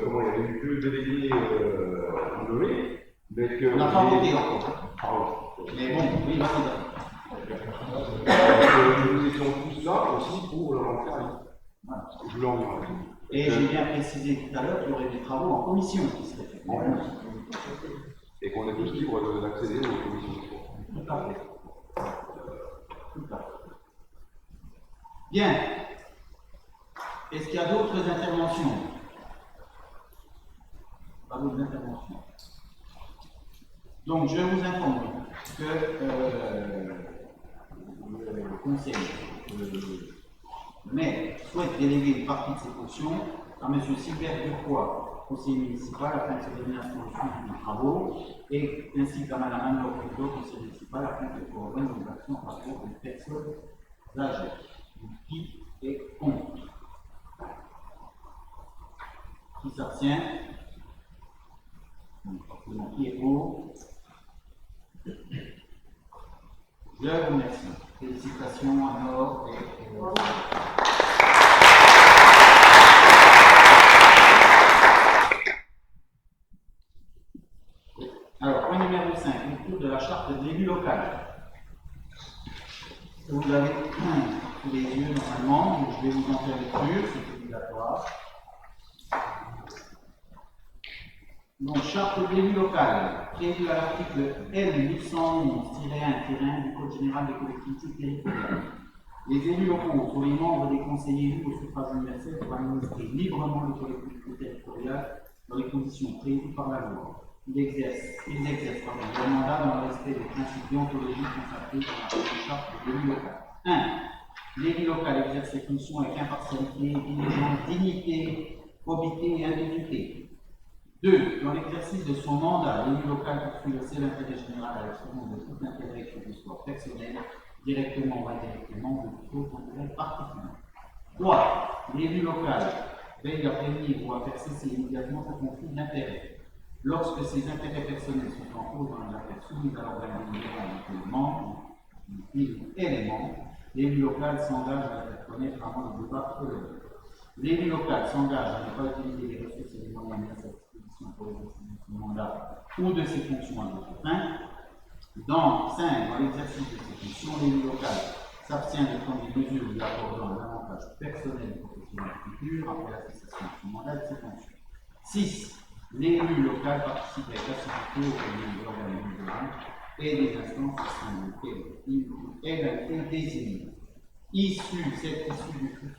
Comment il y avait eu deux délégués nommés, mais que. On n'a pas voté encore. Pardon. Mais bon, oui, vas-y. Nous étions tous là aussi pour le remplir. Je voulais en dire. Et j'ai bien précisé tout à l'heure qu'il y aurait des travaux en commission qui seraient faits. Et qu'on est tous libres d'accéder aux commissions. Tout à fait. Tout à fait. Bien. Est-ce qu'il y a d'autres interventions? Pas d'autres interventions. Donc, je vous informe que le conseil, le maire souhaite déléguer une partie de ses fonctions à M. Sylvère Ducroix, conseiller municipal, afin de se donner la solution des travaux, et ainsi qu'à Mme Anne-Laure Couteau, conseiller municipal, afin de coordonner les actions en rapport avec les personnes âgées. Qui est contre? Qui s'abstient? Qui est pour? Je vous remercie. Félicitations à Nord et Alors, point numéro 5, lecture de la charte de l'élu local. Vous l'avez sous les yeux normalement, donc je vais vous en faire lecture, c'est obligatoire. Donc, charte de l'élu local, prévue à l'article L811-1-1 du Code général des collectivités territoriales. Les élus locaux, ou les membres des conseillers élus au suffrage universel, doivent administrer librement les collectivités territoriales dans les conditions prévues par la loi. Ils exercent leur mandat dans le respect des principes déontologiques consacrés par la charte de l'élu local. 1. L'élu local exerce ses fonctions avec impartialité, diligence, dignité, probité et intégrité. 2. Dans l'exercice de son mandat, l'élu local poursuit le seul intérêt général à l'exclusion de tout intérêt qui lui soit personnel, directement ou indirectement, de tout autre intérêt particulier. 3. L'élu local veille à prévenir ou à faire cesser immédiatement tout conflit d'intérêts. Lorsque ces intérêts personnels sont en cause dans les affaires soumises à l'organe délibérant du membre, les membres, l'élu local s'engage à la faire connaître avant le débat préalable. L'élu local s'engage à ne pas utiliser les ressources et les moyens mis à sa disposition pour l'exercice de son mandat ou de ses fonctions à d'autres fins. Dans 5. Dans l'exercice de ses fonctions, l'élu local s'abstient de prendre des mesures lui accordant un avantage personnel et professionnel futur après la cessation de son mandat et de ses fonctions. 6. L'élu local participe avec assiduité au réunions de l'organe délibérant et des instances au sein desquelles elle a été désignée. Cette issue du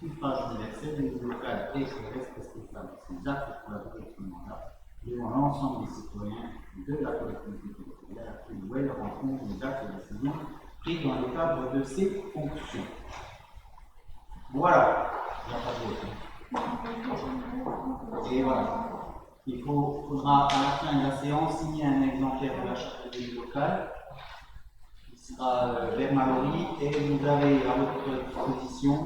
suffrage universel, l'élu local est et reste responsable de ses actes pour la durée de son mandat devant l'ensemble des citoyens de la collectivité territoriale à qui ou elle rencontre les actes et décisions pris dans le cadre de ses fonctions. Voilà. Il n'y a pas d'autre. Et voilà. Il faudra à la fin de la séance signer un exemplaire de la charte de l'élu local qui sera vers Mallory, et vous avez à votre disposition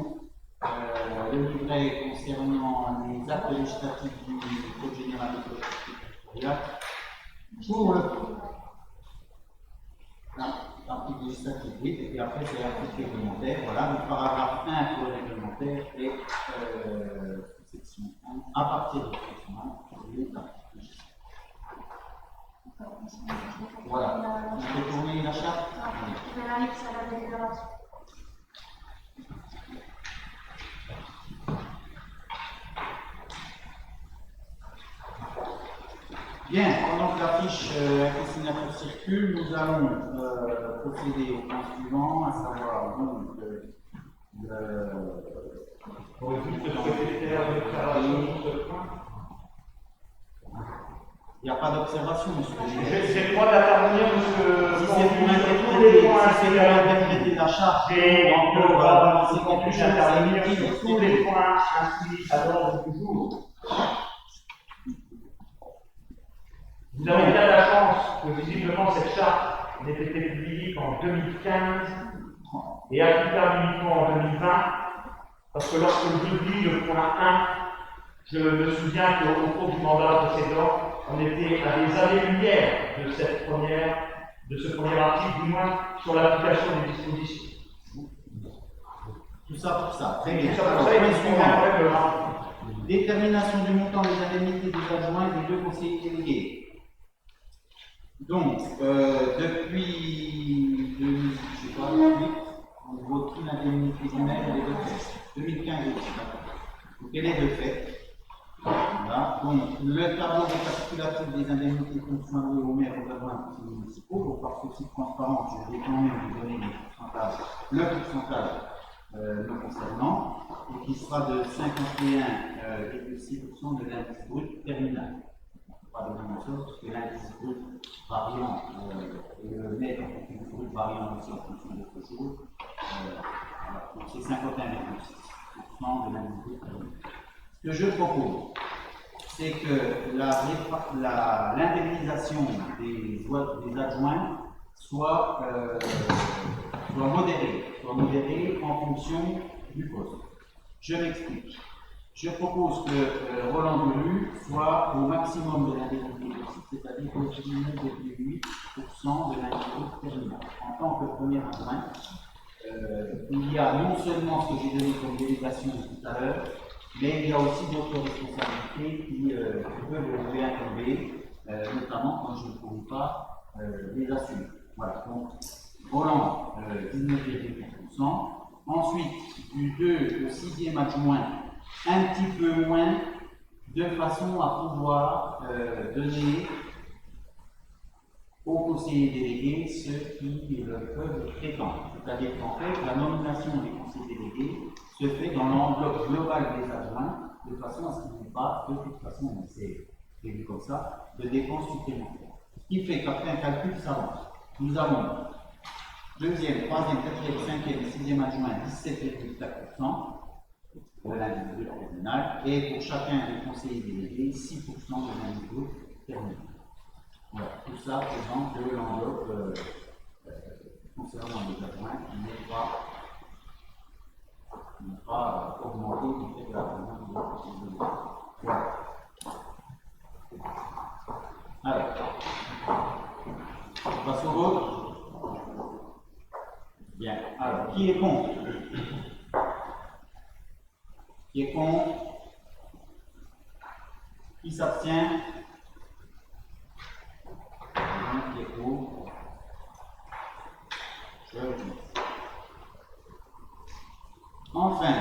le livret concernant les actes législatifs du Code général des collectivités Pour l'article législatif, oui, et puis après c'est l'article réglementaire. Voilà, le paragraphe 1 pour le réglementaire et section 1, à partir de section 1, voilà. On peut tourner la charte. Je vais l'annexer à la délibération. Bien, pendant que la fiche avec les signatures circule, nous allons procéder au point suivant, à savoir donc On va juste souhaiter faire une observation sur ce point. il n'y a pas d'observation, monsieur. J'ai le droit d'intervenir, monsieur. Si c'est pour interpréter la charte, on va avancer quelque chose d'intervenir sur tous les points inscrits à l'ordre du jour. Vous avez bien la chance que visiblement cette charte n'ait été publiée qu'en 2015 et applicable uniquement en 2020, parce que lorsque je dis le point 1, je me souviens qu'au cours du mandat précédent, on était à des années-lumière de ce premier article, du moins sur l'application des dispositions. tout ça pour ça. Très bien. Tout ça pour ça, il Point faut suivant. un règlement. Détermination du montant des indemnités des adjoints et des deux conseillers délégués. Donc, depuis 2008, on vote plus l'indemnité du maire et des deux fait. 2015 aussi, d'accord. Donc, elle est de fait. Voilà. Donc, le tableau récapitulatif des indemnités fonctionnelles au maire et aux adjoints et conseillers municipaux, donc par souci de transparence, je vais quand même vous donner le pourcentage le concernant, et qui sera de 51,6% de l'indice brut terminal. Pas de la même chose, parce que l'indice brut variant et le net en fonction du brut variant aussi en fonction d'autres choses. Voilà. Donc c'est 51,6% de l'indice brut terminal. Ce que je propose, c'est que l'indemnisation des adjoints soit modérée en fonction du poste. Je m'explique. Je propose que Roland Delu soit au maximum de l'indemnité possible, c'est-à-dire au 19,8% de l'indemnité terminale. En tant que premier adjoint, il y a non seulement ce que j'ai donné comme délégation tout à l'heure, mais il y a aussi d'autres responsabilités qui peuvent lui incomber, notamment quand je ne pourrai pas les assumer. Voilà, donc Roland, 19,8%. Ensuite, du 2 au 6e adjoint, un petit peu moins, de façon à pouvoir donner aux conseillers délégués ceux qui le peuvent prétendre. C'est-à-dire qu'en fait, la nomination des conseillers délégués se fait dans l'enveloppe globale des adjoints, de façon à ce qu'ils n'aient pas, de toute façon, c'est prévu comme ça, de dépenses supplémentaires. Ce qui fait qu'après un calcul s'avance. Nous avons 2e, 3e, 4e, 5e et 6e adjoint 17,4% de l'indice brut terminal, et pour chacun des conseillers délégués, 6% de l'indice brut terminal. Voilà, tout ça présente que l'enveloppe concernant les adjoints n'est pas augmentée du fait de la présence de l'autre conseiller délégué. Voilà. Alors, on passe au vote. Bien. Alors, qui est contre? Qui est contre? Qui s'abstient? Qui est pour? Je le dis. Enfin,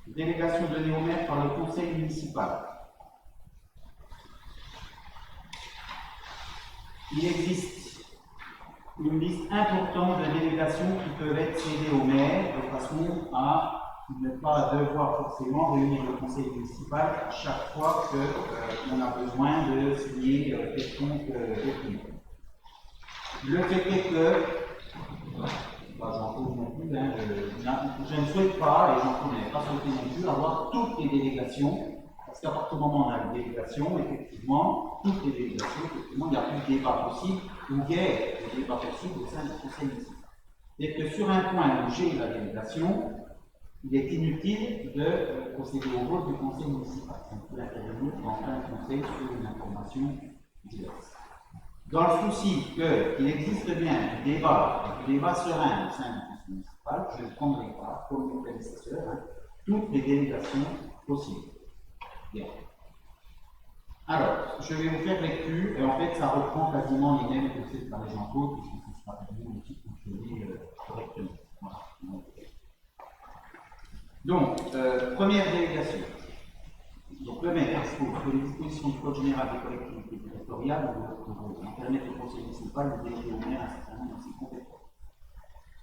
délégation donnée au maire par le conseil municipal. Il existe une liste importante de délégations qui peuvent être cédées au maire de façon à ne pas devoir forcément réunir le conseil municipal à chaque fois qu'on a besoin de signer quelconque document. Le fait est que, j'en trouve non plus, je ne souhaite pas, et j'en n'ai pas souhaité non plus, avoir toutes les délégations. Parce qu'à partir du moment où on a une délégation, effectivement, toutes les délégations, effectivement, il n'y a plus de débat possible, ou guère de débat possible au sein du conseil municipal. C'est que sur un point où j'ai la délégation, il est inutile de procéder au vote du conseil municipal. On peut intervenir dans un conseil sur une information diverse. Dans le souci qu'il existe bien du débat serein au sein du conseil municipal, je ne prendrai pas, comme mon prédécesseur, toutes les délégations possibles. Bien. Alors, je vais vous faire lecture, et en fait, ça reprend quasiment les mêmes que celles par les Jean-Claude, puisque ce sera bien aussi fonctionner correctement. Voilà. Donc, première délégation. Donc, le maire expose que les dispositions du Code général des collectivités territoriales permettent au conseil municipal de déléguer au maire un certain nombre de ses compétences.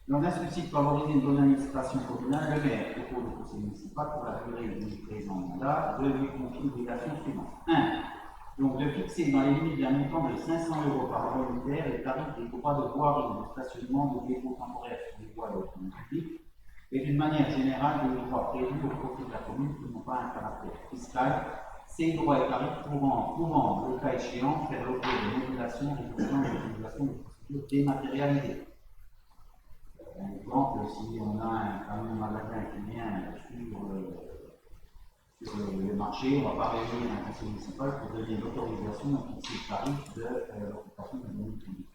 Dans un souci de favoriser une bonne administration communale, le maire propose au conseil municipal pour la durée du présent mandat de lui confier une délégation suivante. 1. Donc de fixer dans les limites d'un montant de 500 € par volontaire les tarifs des droits de voirie et de stationnement de dépôts temporaires sur les voies de l'automobile publique et d'une manière générale des droits prévus au profit de la commune qui n'ont pas un caractère fiscal. Ces droits et tarifs pouvant, le cas échéant, faire l'objet de modulation résultant de l'utilisation de procédures dématérialisées. Par exemple, si on a un magasin qui vient sur le marché, on ne va pas réunir un conseil municipal pour donner l'autorisation à fixer le tarif de l'occupation de domaine public.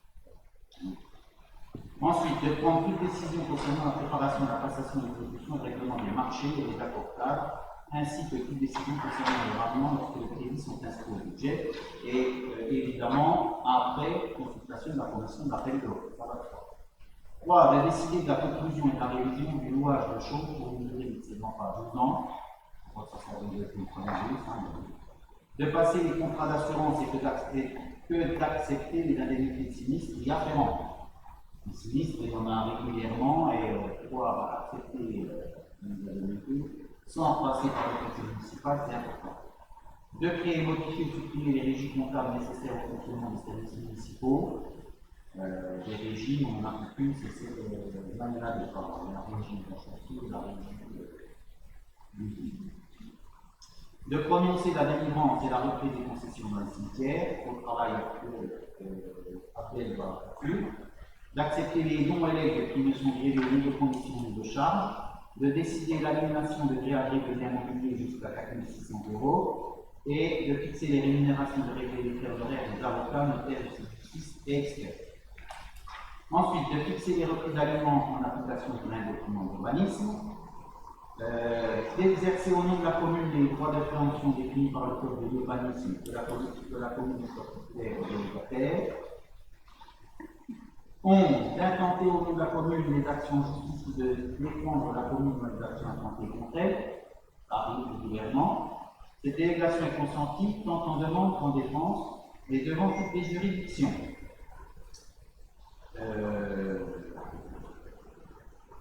Ensuite, de prendre toute décision concernant la préparation, la passation de l'exécution, le règlement des marchés et des accords cadres, ainsi que toute décision concernant le règlement lorsque les crédits sont inscrits au budget, et évidemment, après consultation de la commission d'appel de l'eau. 3. De décider de la conclusion et de la révision du louage de choses pour une durée de seulement pas 12 ans. De passer les contrats d'assurance et que d'accepter les indemnités de sinistre y afférentes. Les sinistres, il y en a régulièrement et pouvoir accepter les indemnités sans passer par le conseil municipal, c'est important. De créer, modifier ou supprimer les régies comptables nécessaires au fonctionnement des services municipaux. Les régies, on en a plus, c'est ces manières de travail, la régie de la chantier, la régie de prononcer la délivrance et la reprise des concessions dans les cimetières, au travail appel là-dessus, d'accepter les dons et legs qui ne sont gréés ni de conditions ni de charges, de décider l'annulation de gré à gré de biens mobiliers jusqu'à 4 600 € et de fixer les rémunérations de régler les frais horaires des avocats, notaires de justice et experts. Ensuite, de fixer les reprises d'aliments en application d'un document d'urbanisme, d'exercer au nom de la commune les droits de préemption définis par le code de l'urbanisme de la commune soit titulaire ou délégataire. 11. D'intenter au nom de la commune les actions en justice ou de défendre la commune dans les actions intentées contre elle, arrive régulièrement. Cette délégation est consentie tant en demande qu'en défense et devant toutes les juridictions.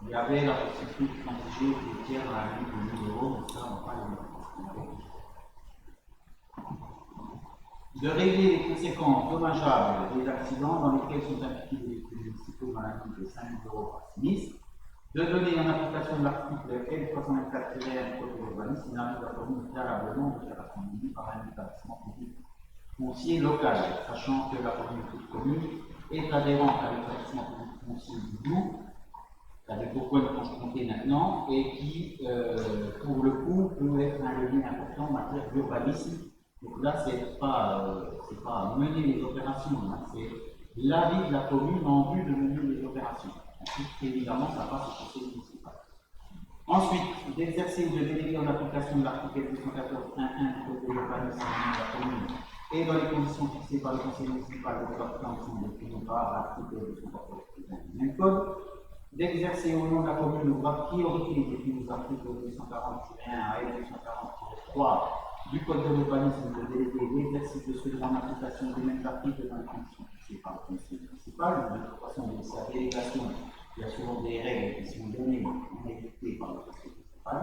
Il y avait la possibilité de transiger des tiers dans la limite de 1 000 €, mais ça, on va pas le de régler les conséquences dommageables des accidents dans lesquels sont impliqués les véhicules municipaux dans la limite de 5 000 € par sinistre, de donner en application de l'article L64-1 du Code de l'urbanisme une avis de la commune préalablement de déclaration munie par un établissement public foncier local, sachant que la commune est adhérente à l'établissement public foncier du Doubs, avec beaucoup de franche-comté maintenant, et qui, pour le coup, peut être un levier important en matière d'urbanisme. Donc là, c'est pas mener les opérations, hein, c'est l'avis de la commune en vue de mener les opérations. Ensuite, évidemment, ça passe au conseil municipal. Ensuite, d'exercer ou de déléguer en application de l'article 214.1 du Code de l'urbanisme de la commune et dans les conditions fixées par le conseil municipal de préemption définies par l'article 214.1 du même code, d'exercer au nom de la commune le droit de priorité défini aux articles 240-1 à L240-3 du Code de l'urbanisme de déléguer l'exercice de ce droit en application des mêmes articles dans les conditions fixées par le conseil municipal. De toute façon, de sa délégation, il y a souvent des règles qui sont données en édictées par le conseil municipal.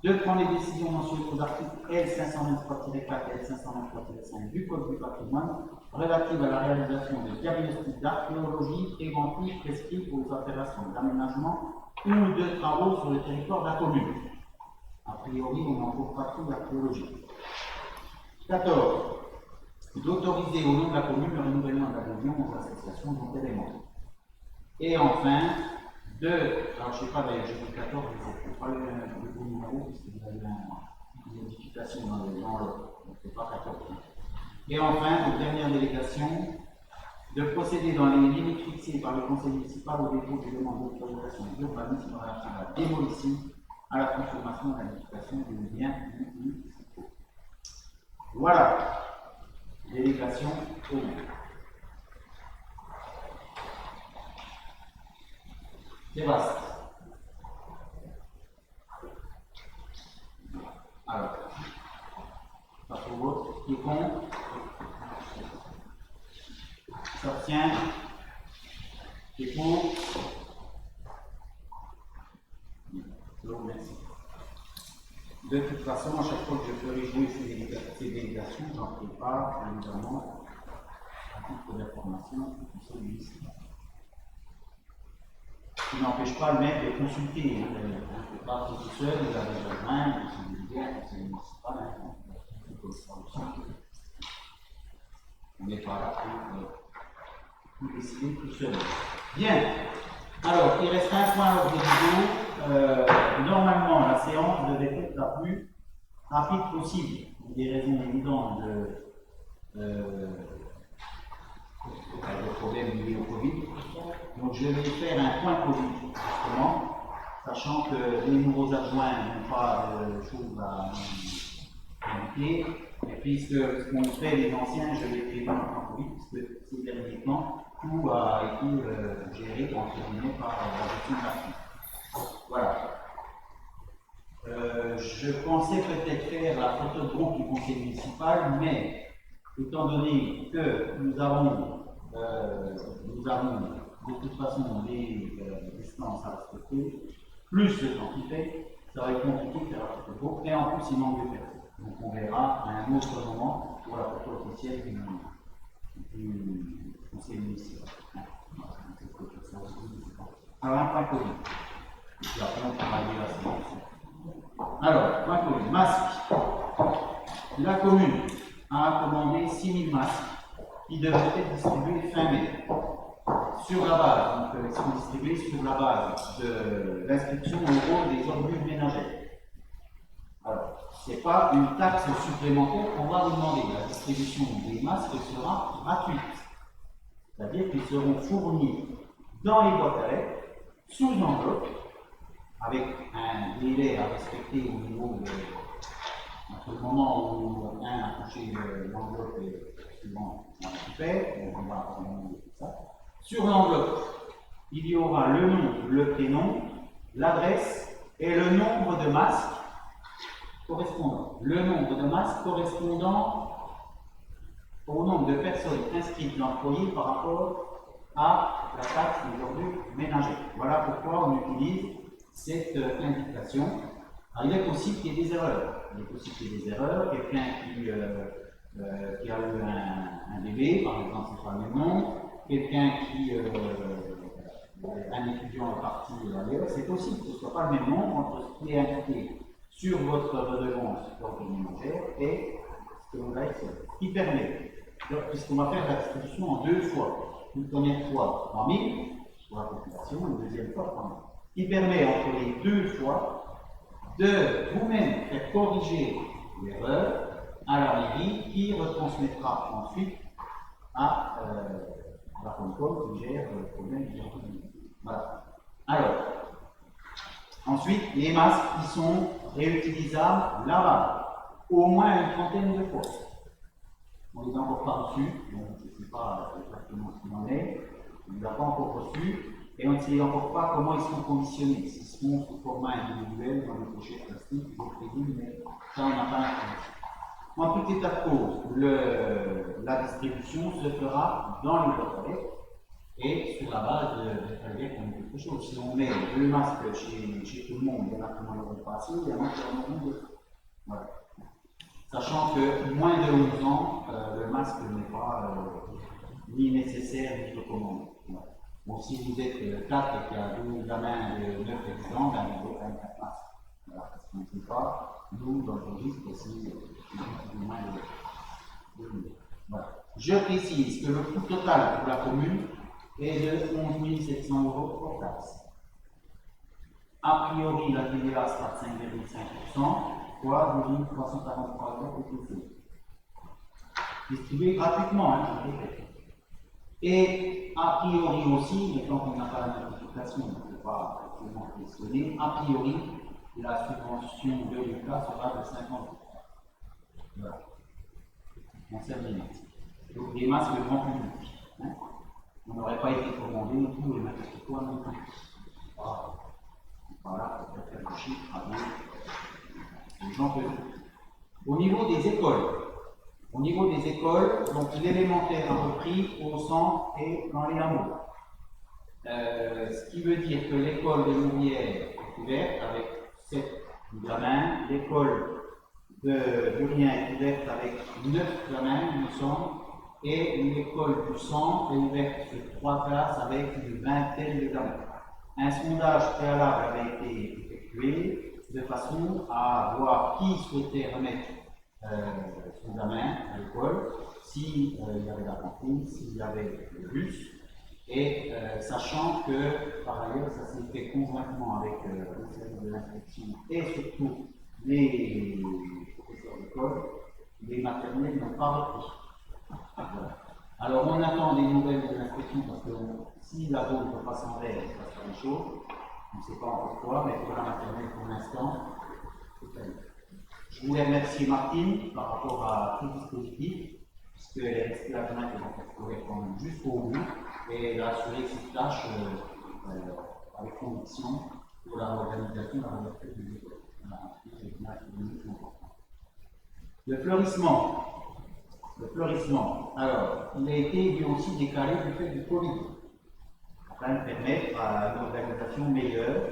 De prendre les décisions mentionnées aux articles L523-4 et L523-5 du Code du patrimoine relatives à la réalisation de diagnostics d'archéologie préventifs prescrits aux opérations d'aménagement ou de travaux sur le territoire de la commune. A priori, on n'en trouve pas tout l'archéologie. 14. D'autoriser au nom de la commune le renouvellement d'adhésion aux associations dont elle est membre. Et enfin, alors je ne sais pas d'ailleurs, j'ai dit 14, je sais plus. pas le bon numéro puisque vous avez une modification dans l'autre, donc c'est pas 14. Et enfin, dernière délégation, de procéder dans les limites fixées par le conseil municipal au dépôt des demandes d'autorisation d'urbanisme relative à la démolition, à la transformation et à la modification des biens municipaux. Voilà, délégation au maire. C'est vaste. Alors, pas pour l'autre, qui est contre, s'abstient, qui est pour. Je vous remercie. De toute façon, à chaque fois que je ferai jouer ces délégations, j'en prépare évidemment à titre d'information pour celui-ci. Ce qui n'empêche pas le maire de consulter. On ne peut pas tout seul, vous avez besoin, vous avez des biens, c'est municipal, on n'est pas là pour décider tout seul. Bien. Alors, il reste un point à l'ordre du jour. Normalement, la séance devait être la plus rapide possible, pour des raisons évidentes de problèmes liés au Covid. Donc, je vais faire un point Covid, justement, sachant que les nouveaux adjoints n'ont pas de choses à indiquer. Et puisque ce qu'ont fait les anciens, je l'ai fait dans le point Covid, puisque ces derniers temps, tout a été géré, entre guillemets, par la gestion de la crise. Voilà. Je pensais peut-être faire la photo de groupe du conseil municipal, mais étant donné que nous avons de toute façon des distances à respecter, plus le temps qui fait, ça va être compliqué de faire la photo de groupe, et en plus il manque de personnes. Donc on verra à un autre moment pour la photo officielle du conseil municipal. Alors un point Covid. Et puis après on travaille la séance. Alors, point Covid. Masques. La commune a commandé 6000 masques qui devraient être distribués fin mai. Sur la base, donc ils sont distribués sur la base de l'inscription au rôle des ordures ménagères. Alors, ce n'est pas une taxe supplémentaire qu'on va vous demander. La distribution des masques sera gratuite. C'est-à-dire qu'ils seront fournis dans les boîtes à lettres, sous enveloppe, avec un délai à respecter au niveau de. Entre le moment où un a touché l'enveloppe et suivant on récupère, on va remonter tout ça. Sur l'enveloppe, il y aura le nom, le prénom, l'adresse et le nombre de masques correspondant. Le nombre de masques correspondant au nombre de personnes inscrites d'employés par rapport à la taxe des ordures ménagères. Voilà pourquoi on utilise cette indication. Alors, il est possible qu'il y ait des erreurs. Il est possible qu'il y ait des erreurs. Quelqu'un qui a eu un bébé, par exemple, c'est pas le même nom. Quelqu'un qui, un étudiant est parti ailleurs, c'est possible que ce ne soit pas le même nom entre ce qui est indiqué sur votre redevance d'ordre ménagère et ce que vous avez fait. Ce qui permet, puisqu'on va faire la distribution en deux fois. Une première fois 3000 pour la population, une deuxième fois 3000. Qui permet entre les deux fois de vous-même faire corriger l'erreur à la mairie qui retransmettra ensuite à la Concom qui gère le problème du ordre. Voilà. Alors, ensuite, les masques qui sont réutilisables, lavables, au moins une trentaine de fois. On ne les a encore pas reçus, donc je ne sais pas exactement ce qu'il en est. On ne les a pas encore reçus. Et on ne sait encore pas comment ils sont conditionnés. S'ils seront sous format individuel, dans les pochettes plastiques, des crédits, mais ça, on n'a pas l'information. En tout état de cause, la distribution se fera dans les boîtes à lettres et sur la base de prélever comme quelque chose. Si on met deux masques chez tout le monde, il y en a qui n'en auront pas assez, il y en a qui en auront deux. Voilà. Sachant que moins de 11 ans, le masque n'est pas ni nécessaire ni recommandé. Voilà. Bon, si vous êtes 4 et qu'il y a 2 gamins de 9 ans, ben vous avez quand même 4 masques. Voilà, parce qu'on ne sait pas, nous, dans le registre, c'est moins de 2 000. Voilà. Je précise que le coût total pour la commune est de 11 700 € hors taxe. A priori, la TVA sera de 5,5%, fois 2,343 € TTC. Distribué gratuitement, hein, je le répète. Et a priori aussi, mais quand on n'a pas la notification, on ne peut pas effectivement questionner, a priori, la subvention de l'État sera de 50%. Voilà. On concerne les masques. Donc les masques, le grand public. Hein. On n'aurait pas été commandé non plus les n'importe quoi non plus. Voilà, on peut faire le chiffre à les gens peuvent. Au niveau des écoles, donc l'élémentaire a repris au centre et dans les hameaux. Ce qui veut dire que l'école de Louvière est ouverte avec 7 gamins, l'école de Burien est ouverte avec 9 gamins, il me semble, et l'école du centre est ouverte sur 3 classes avec une vingtaine de gamins. Un sondage préalable avait été effectué de façon à voir qui souhaitait remettre son gamin à l'école, s'il y avait la cantine, s'il y avait le bus, et sachant que par ailleurs ça s'est fait conjointement avec le service de l'inspection et surtout les professeurs d'école, les maternelles n'ont pas repris. Voilà. Alors on attend des nouvelles de l'inspection parce que si la zone ne peut pas s'en aller, il se passe des choses. On ne sait pas encore quoi, mais pour la maternelle pour l'instant, c'est pas. Je voulais remercier Martine par rapport à tout le dispositif, puisqu'elle est restée adjointe et donc quand même jusqu'au bout, et elle a assuré cette tâche avec conviction pour l'organisation de la réouverture des écoles. Le fleurissement, alors, il a été lui aussi décalé du fait du Covid, afin de permettre à une organisation meilleure.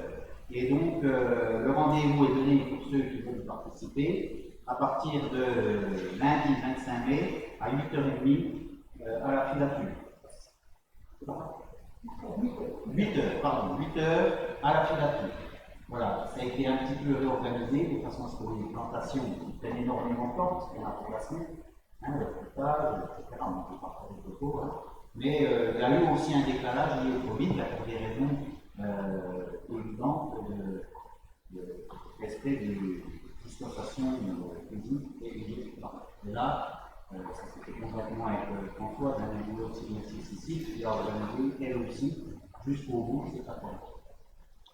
Et donc, le rendez-vous est donné pour ceux qui veulent participer à partir de lundi 25 mai à 8h30 à la filature. 8h à la filature. Voilà, ça a été un petit peu réorganisé de façon à ce que les plantations prennent énormément de temps, parce qu'on a pour la semaine, le fruitage, etc. On ne peut pas faire des photos, hein. Mais il y a eu aussi un décalage lié au Covid, pour des raisons évidentes de respect des distanciations physiques et hygiéniques. Et là, ça s'est fait conjointement avec François, d'un boulot aussi excessif, qui a organisé elle aussi jusqu'au bout de cette attente.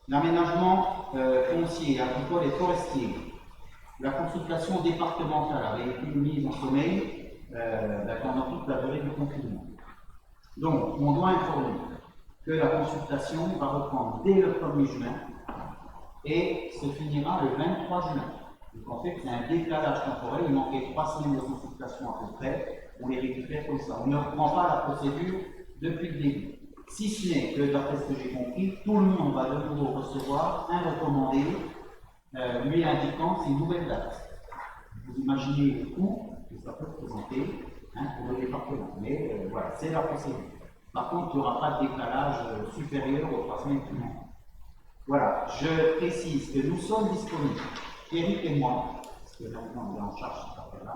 L'aménagement foncier, agricole et forestier. La consultation départementale avait été mise en sommeil pendant toute la durée du confinement. Donc, on doit informer que la consultation va reprendre dès le 1er juin et se finira le 23 juin. Donc, en fait, c'est un décalage temporel. Il manquait 3 semaines de consultation à peu près. On les récupère comme ça. On ne reprend pas la procédure depuis le début. Si ce n'est que, d'après ce que j'ai compris, tout le monde va de nouveau recevoir un recommandé lui indiquant ses nouvelles dates. Vous imaginez le coût que ça peut représenter pour le département. Mais voilà, c'est la procédure. Par contre, il n'y aura pas de décalage supérieur aux 3 semaines qui manquent. Voilà, je précise que nous sommes disponibles, Eric et moi, parce que maintenant on est en charge de cette affaire-là,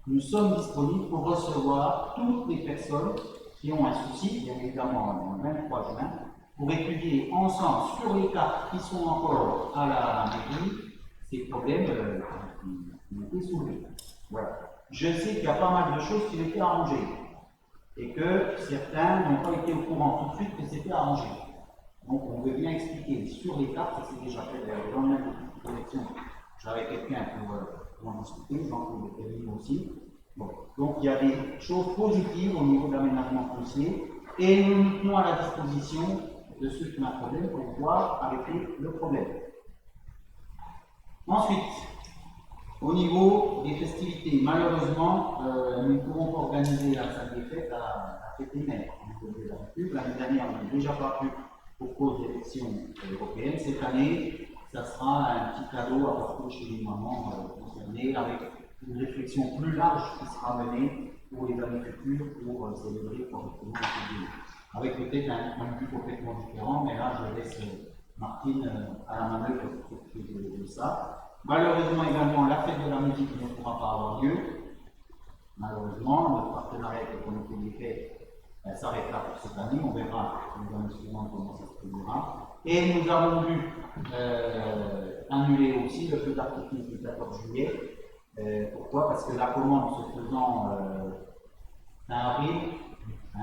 nous sommes disponibles pour recevoir toutes les personnes qui ont un souci, bien évidemment le 23 juin, pour étudier ensemble sur les cartes qui sont encore à la mairie ces problèmes qui ont été soulevés. Voilà. Je sais qu'il y a pas mal de choses qui ont été arrangées et que certains n'ont pas été au courant tout de suite que c'était arrangé. Donc on veut bien expliquer sur les cartes, ça s'est déjà fait dans la même collection. J'avais quelqu'un pour en discuter, Jean-Claude Péry aussi. Bon. Donc il y a des choses positives au niveau de l'aménagement foncier et nous nous tenons à la disposition de ceux qui ont un problème pour pouvoir arrêter le problème. Ensuite, au niveau des festivités, malheureusement, nous ne pouvons pas organiser la salle des fêtes à Fétémère. L'année dernière, on n'a déjà pas pu pour cause d'élections européennes. Cette année, ça sera un petit cadeau à porter chez les mamans concernées avec une réflexion plus large qui sera menée pour les années futures pour célébrer correctement le jubilé. Avec peut-être un but complètement différent, mais là je laisse Martine à la manœuvre pour s'occuper de ça. Malheureusement également, la fête de la musique ne pourra pas avoir lieu. Malheureusement, notre partenariat avec le comité des fêtes s'arrêtera pour cette année. On verra les années suivantes comment ça se produira. Et nous avons dû annuler aussi le feu d'artifice du 14 juillet. Pourquoi? Parce que la commande se faisant fin avril, on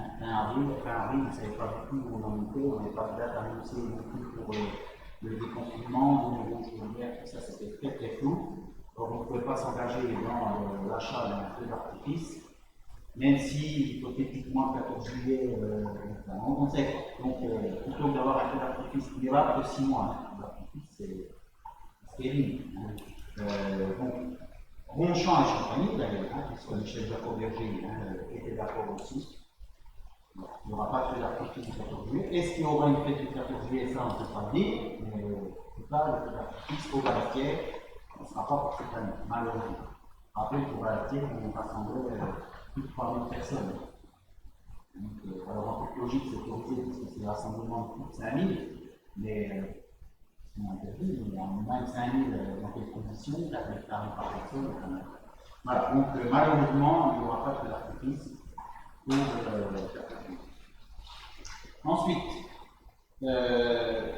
ne savait pas du tout où on en était, on n'avait pas de date annoncée non plus pour le déconfinement, le nouveau journalier, tout ça c'était très très flou. Donc on ne pouvait pas s'engager dans l'achat d'un feu d'artifice, même si hypothétiquement le 14 juillet, on sait. Donc plutôt que d'avoir un feu d'artifice qui dérape de 6 mois, un feu d'artifice c'est terrible. Donc, Ronchamp et Champagny d'ailleurs, puisque Michel Jacot-Berger était d'accord aussi. Il n'y aura pas de feu d'artifice du 14 juillet. Est-ce qu'il y aura une fête du 14 juillet? Ça, on ne peut pas le dire, mais c'est pas le feu d'artifice au Valatier, ce ne sera pas pour cette année, malheureusement. Après, pour Valatier, on rassemblerait plus de 3000 personnes. Donc, alors en toute logique, c'est autorisé parce que c'est rassemblement de plus de 5000, mais c'est interdit, mais en moins de 5000 dans quelles conditions, 4000 par personne, quand même. Voilà, donc malheureusement, il n'y aura pas de feu d'artifice pour ensuite,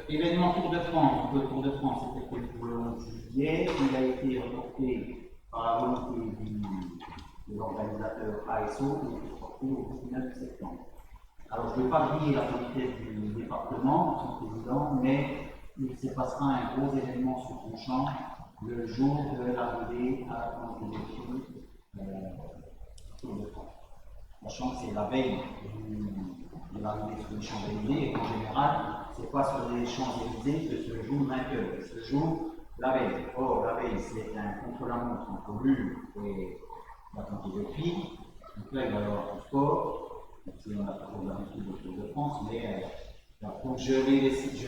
événement Tour de France. Le Tour de France était prévu pour le 11 juillet. Il a été reporté par la volonté de l'organisateur ASO, il a été reporté au 19 septembre. Alors, je ne vais pas griller la politesse du département, son président, mais il se passera un gros événement sur Ronchamp le jour de l'arrivée à la compétition Tour de France. Sachant que c'est la veille de l'arrivée sur les Champs-Élysées, et en général, ce n'est pas sur les Champs-Élysées que se joue le vainqueur, il se joue la veille. Or, la veille, c'est un contre-la-montre entre l'U et la compétition. Donc là, il va y avoir du sport, donc on n'a pas trop l'habitude de Tour de France, mais donc je laisserai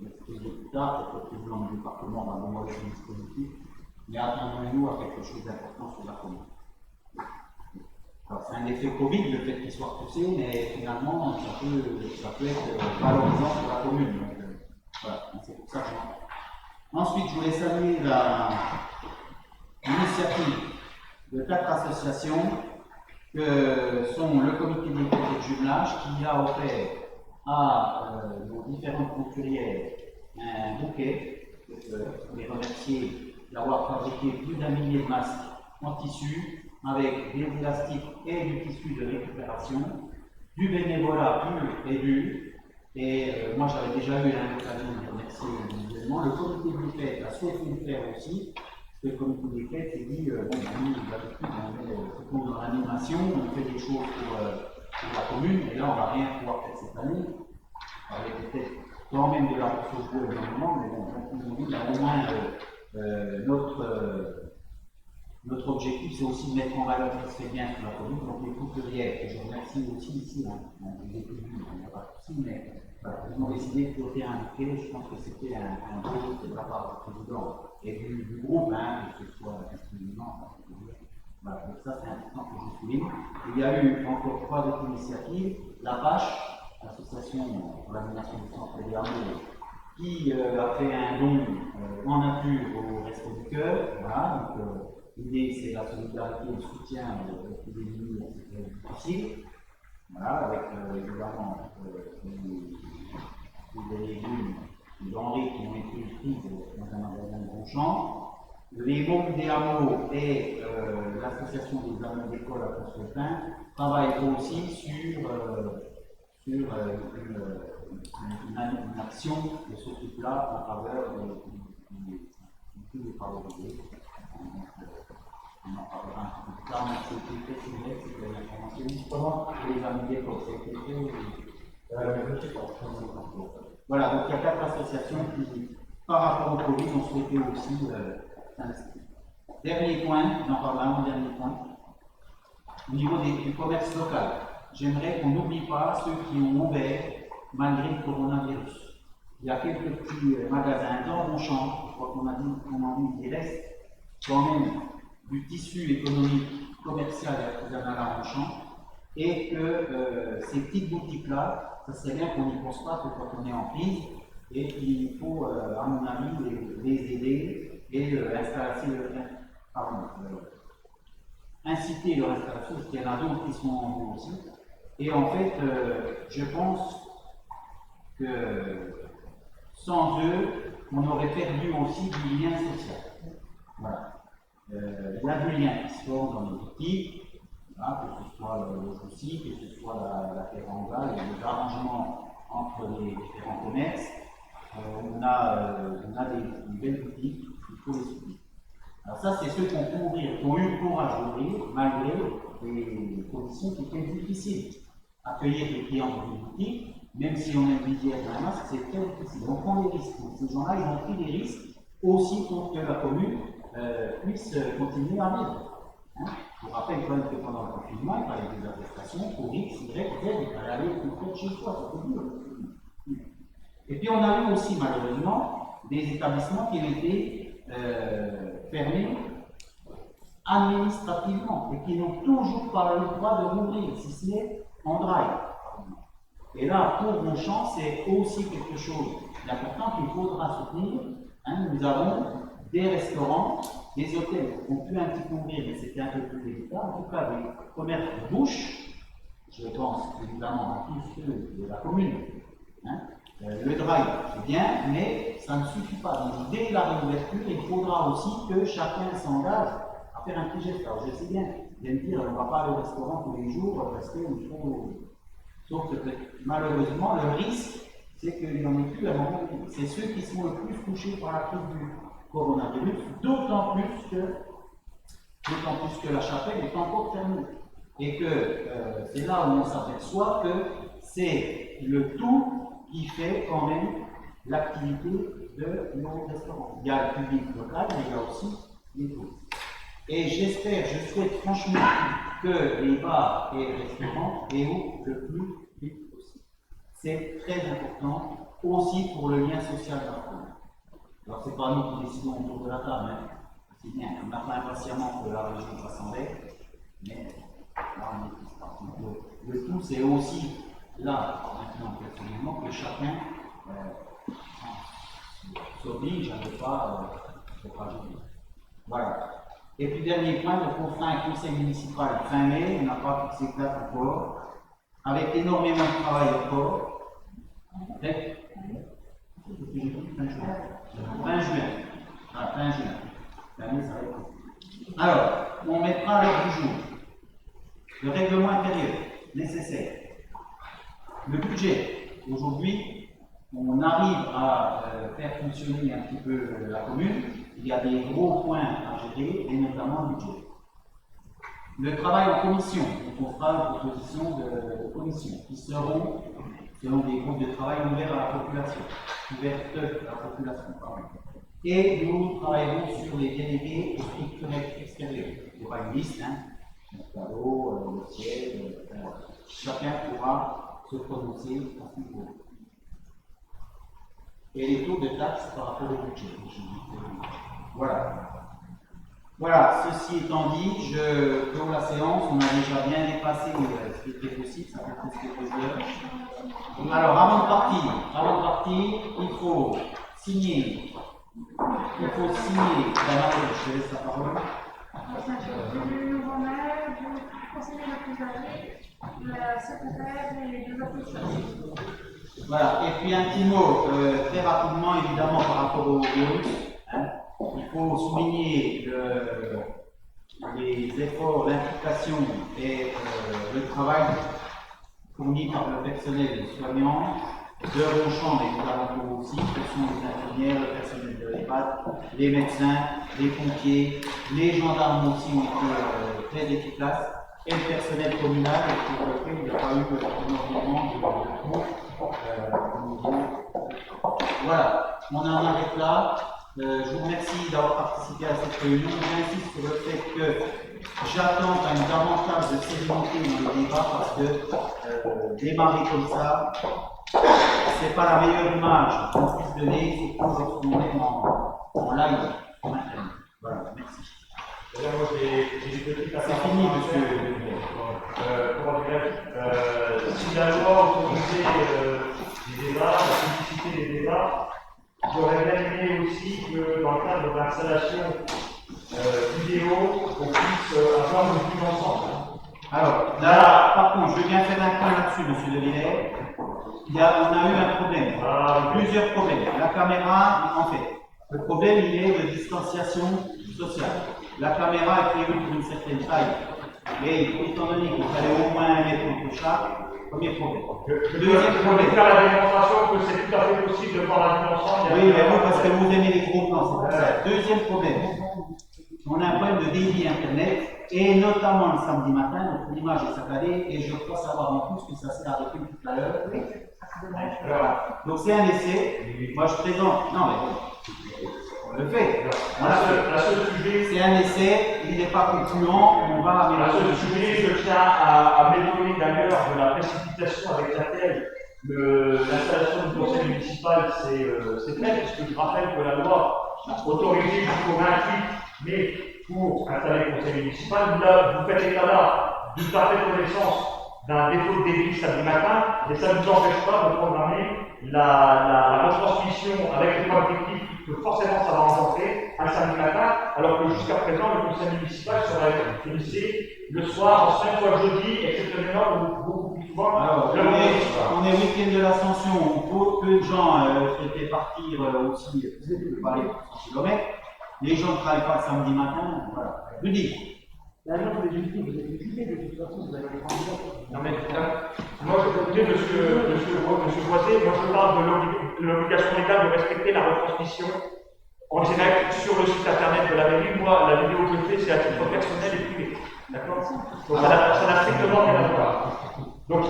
l'expliquer plus tard, peut-être que le président du département va nous montrer le dispositif, mais attendons-nous à quelque chose d'important sur la commune. C'est un effet Covid, le fait qu'il soit repoussé, mais finalement, ça peut être valorisant pour la commune. Donc, voilà, c'est pour ça que j'en parle. Ensuite, je voulais saluer l'initiative de 4 associations que sont le comité de l'école et de jumelage qui a offert à nos différentes couturières un bouquet de fleurs. Je voulais remercier d'avoir fabriqué plus d'1 millier de masques en tissu, avec des élastiques et du tissu de récupération, du bénévolat pur et dur. Et moi, j'avais déjà eu l'occasion de remercier individuellement. Le comité de fête a souhaité le faire aussi. Le comité des fêtes s'est dit, bon, nous, d'habitude, on met plutôt dans l'animation, on fait des choses pour la commune, et là, on ne va rien pouvoir faire cette année. Avec peut-être quand même de la ressource au gouvernement, mais bon, donc, ils ont dit, au moins, notre objectif, c'est aussi de mettre en valeur ce qui se fait bien sur la commune, donc les couturières, que je remercie aussi ici, les études, il n'y a pas de souci, mais ils ont décidé de porter un bouquet. Je pense que c'était un beau geste de la part du président et du groupe, que ce soit instrument. Voilà, donc ça c'est important que je souligne. Il y a eu encore 3 autres initiatives. La PACH, l'association pour l'animation du centre des hameaux, qui a fait un don en nature au Resto du Cœur. Voilà, donc l'idée c'est la solidarité et le soutien aux plus démunis dans cette période difficile. Voilà, avec évidemment des légumes, des denrées qui ont été prises dans un magasin de Ronchamp. Les membres des hameaux et l'association des hameaux d'école à Constantin travaillent aussi sur une action de ce type-là en faveur des plus défavorisés. On en parlera un peu plus tard, mais c'était très c'était l'information. Comment les amis d'école, c'était voilà, donc il y a 4 associations qui, par rapport au Covid, ont souhaité aussi s'investir. Dernier point, on en parlera un dernier point. Au niveau du commerce local, j'aimerais qu'on n'oublie pas ceux qui ont ouvert malgré le coronavirus. Il y a quelques petits magasins dans Ronchamp, je crois qu'on a dit qu'il reste quand même du tissu économique, commercial et artisanal à Ronchamp, et que ces petites boutiques-là, ça serait bien qu'on n'y pense pas que quand on est en crise, et qu'il faut, à mon avis, les aider et inciter leur installation, parce qu'il y en a d'autres qui sont en vue aussi. Et en fait, je pense que sans eux, on aurait perdu aussi du lien social. Voilà. Il y a du lien qui se forme dans les boutiques, hein, que ce soit le souci, que ce soit la teranga, les arrangements entre les différents commerces. On a des belles boutiques, il faut les soutenir. Alors ça, c'est ceux qui ont eu le courage d'ouvrir, malgré des conditions qui étaient difficiles. Accueillir les clients dans une boutique, même si on aime visière dans un masque, c'est très difficile. On prend des risques. Donc, ces gens-là, ils ont pris des risques aussi pour que la commune puisse continuer à vivre. Hein? Je vous rappelle quand même que pendant le confinement, il fallait des attestations pour X, Y, Z, il fallait aller au plus près de chez soi, c'était dur. Et puis on a eu aussi malheureusement des établissements qui ont été fermés administrativement et qui n'ont toujours pas le droit de rouvrir, si ce n'est en drive. Et là, pour Longchamp, c'est aussi quelque chose d'important qu'il faudra soutenir. Hein, nous avons des restaurants, des hôtels qui ont pu un petit peu ouvrir, mais c'était un peu plus délicat. En tout cas, des commerces de bouche, je pense évidemment à tous ceux de la commune. Hein. Le drive, c'est bien, mais ça ne suffit pas. Donc, dès la réouverture, il faudra aussi que chacun s'engage à faire un petit geste. Alors, je sais bien, vous allez me dire, on ne va pas aller au restaurant tous les jours parce qu'il faut. Sauf que malheureusement, le risque, c'est qu'il n'y en ait plus à un moment donné. C'est ceux qui sont le plus touchés par la crise du coronavirus, d'autant plus que la chapelle est encore fermée. Et que c'est là où on s'aperçoit que c'est le tout qui fait quand même l'activité de nos restaurants. Il y a le public local, mais il y a aussi les touristes. Et j'espère, je souhaite franchement que les bars et les restaurants réouvrent le plus vite possible. C'est très important aussi pour le lien social de la commune. Alors, ce n'est pas nous qui décidons autour de la table, hein. C'est bien, on attend impatiemment que la région fasse en l'air, mais là, on est tous partis. Le tout, c'est aussi là, maintenant, personnellement, que chacun s'oblige à ne pas se fragiliser. Voilà. Et puis, dernier point, donc on fera un conseil municipal fin mai, on n'a pas fixé de date encore, avec énormément de travail encore. Fin juin. Ah, fin juin. Fin mai, ça va être. Alors, on mettra à l'ordre du jour le règlement intérieur nécessaire. Le budget, aujourd'hui, on arrive à faire fonctionner un petit peu la commune. Il y a des gros points à gérer, et notamment le budget. Le travail en commission, donc on fera une proposition de commission qui seront selon des groupes de travail ouverts à la population, ouvertes à la population, pardon. Et nous travaillerons sur les délégués aux structures extérieures. Il y aura une liste, hein, le tableau, le siège, chacun pourra se prononcer à ce niveau. Et les taux de taxes par rapport au budget. Voilà. Voilà, ceci étant dit, je clôt la séance. On a déjà bien dépassé ce qui était possible, ça fait presque 2 heures. Alors, avant de partir, il faut signer. D'abord, je te laisse la parole. Du nouveau maire, du conseiller le plus âgé, le secrétaire et les 2 officiers. Voilà, et puis un petit mot, très rapidement évidemment par rapport au virus. Hein. Il faut souligner les efforts, l'implication et le travail fourni par le personnel soignant de Longchamp et des alentours aussi, que sont les infirmières, le personnel de l'EHPAD, les médecins, les pompiers, les gendarmes aussi ont été très efficaces, et le personnel communal pour lequel il n'y a pas eu énormément de cours. Voilà, on en arrête là. Je vous remercie d'avoir participé à cette réunion. J'insiste sur le fait que j'attends quand même davantage de sérénité dans les débats parce que démarrer comme ça, c'est pas la meilleure image qu'on puisse donner, surtout lorsqu'on est en live maintenant. Voilà, merci. C'est fini, monsieur. Si la loi autorisait les débats, la publicité des débats, j'aurais bien aimé aussi que dans le cadre de l'installation vidéo, on puisse avoir une vue ensemble. Alors, là, par contre, je veux bien faire un point là-dessus, monsieur De Villers. on a eu un problème. Plusieurs problèmes. La caméra, en fait, le problème, il est de distanciation sociale. La caméra est prévue pour une certaine taille. Mais étant donné qu'il fallait au moins 1 mètre entre chaque, premier problème. Deuxième Je problème. vais faire la démonstration que c'est tout à fait possible de voir la dimension. Oui, mais vous, parce que vous aimez les gros plans, c'est pour ça. Deuxième problème. On a un problème de débit Internet, et notamment le samedi matin, donc l'image est saccadée, et je crois savoir en plus que ça s'est arrêté tout à l'heure. Voilà. Donc c'est un essai. Moi je présente. Non, mais on le fait. La seule sujet, C'est un essai, il n'est pas concluant, on va la améliorer. seule sujet, je tiens à m'étonner d'ailleurs de la précipitation avec laquelle l'installation du conseil municipal s'est faite, puisque je rappelle que la loi autorisée jusqu'au 28 mai pour installer le conseil municipal, vous faites état là d'une parfaite connaissance d'un défaut de débit samedi matin, et ça ne nous empêche pas de programmer la retransmission avec les objectifs que forcément ça va rencontrer un samedi matin, alors que jusqu'à présent le conseil municipal sera utilisé le soir, en semaine, soit le jeudi, exceptionnellement ou beaucoup plus souvent. Alors, on est week-end de l'Ascension, peu de gens souhaitaient partir aussi, vous ne pouvez pas aller pour 100 km. Les gens ne travaillent pas le samedi matin, voilà. Je dis. Non mais moi je écoutez monsieur Boisé, moi je parle de l'obligation légale de respecter la retransmission en direct sur le site internet de la mairie. Moi, la vidéo que je fais, c'est à titre personnel et privé. D'accord? Donc ça n'a strictement rien à voir. Donc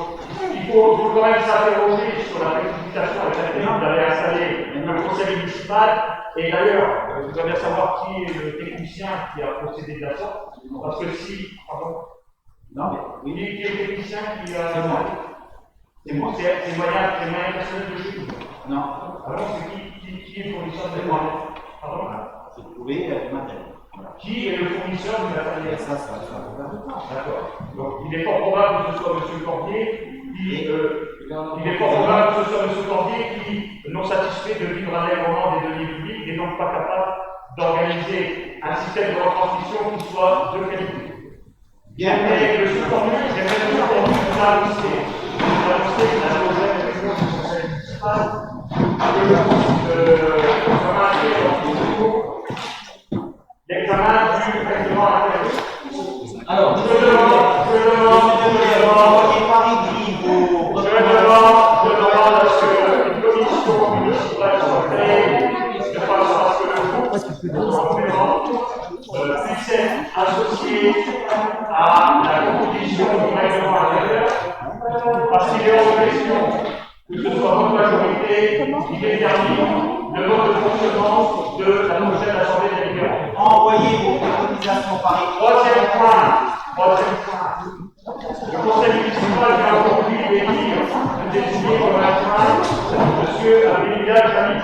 il faut quand même s'interroger sur la précipitation avec laquelle vous avez installé le conseil municipal. Et d'ailleurs, je voudrais bien savoir qui est le technicien qui a procédé de la sorte. Parce que si. Pardon. Non, mais oui. Qui est le technicien qui a. C'est moi. C'est moi. C'est moyen personnel de chez vous. Non. Alors, c'est qui est le fournisseur de matériel? Pardon? C'est trouvé du matériel. Voilà. Qui est le fournisseur du matériel? Ça. D'accord. Donc, il est fort probable que ce soit M. Cordier qui. Il est fort probable que ce soit M. Cordier qui, non satisfait de vivre un moment des deniers publics, n'est donc pas capable d'organiser un système de retransmission qui soit de qualité. Bien. Et le sous-tendu, j'aimerais vous annoncer une projet de réunion du conseil municipal l'examen du règlement intérieur. Alors, Je demande à ce que une commission municipale soit créée de façon à ce que le groupe puisse être associé à la composition du règlement intérieur, parce qu'il est hors de question que ce soit votre majorité qui détermine le mode de fonctionnement de la prochaine assemblée délibérante. envoyez vos préconisations par écrit. Troisième point. Le conseil municipal vient aujourd'hui élire de désigner comme adjoint M. Abdelida Jamil.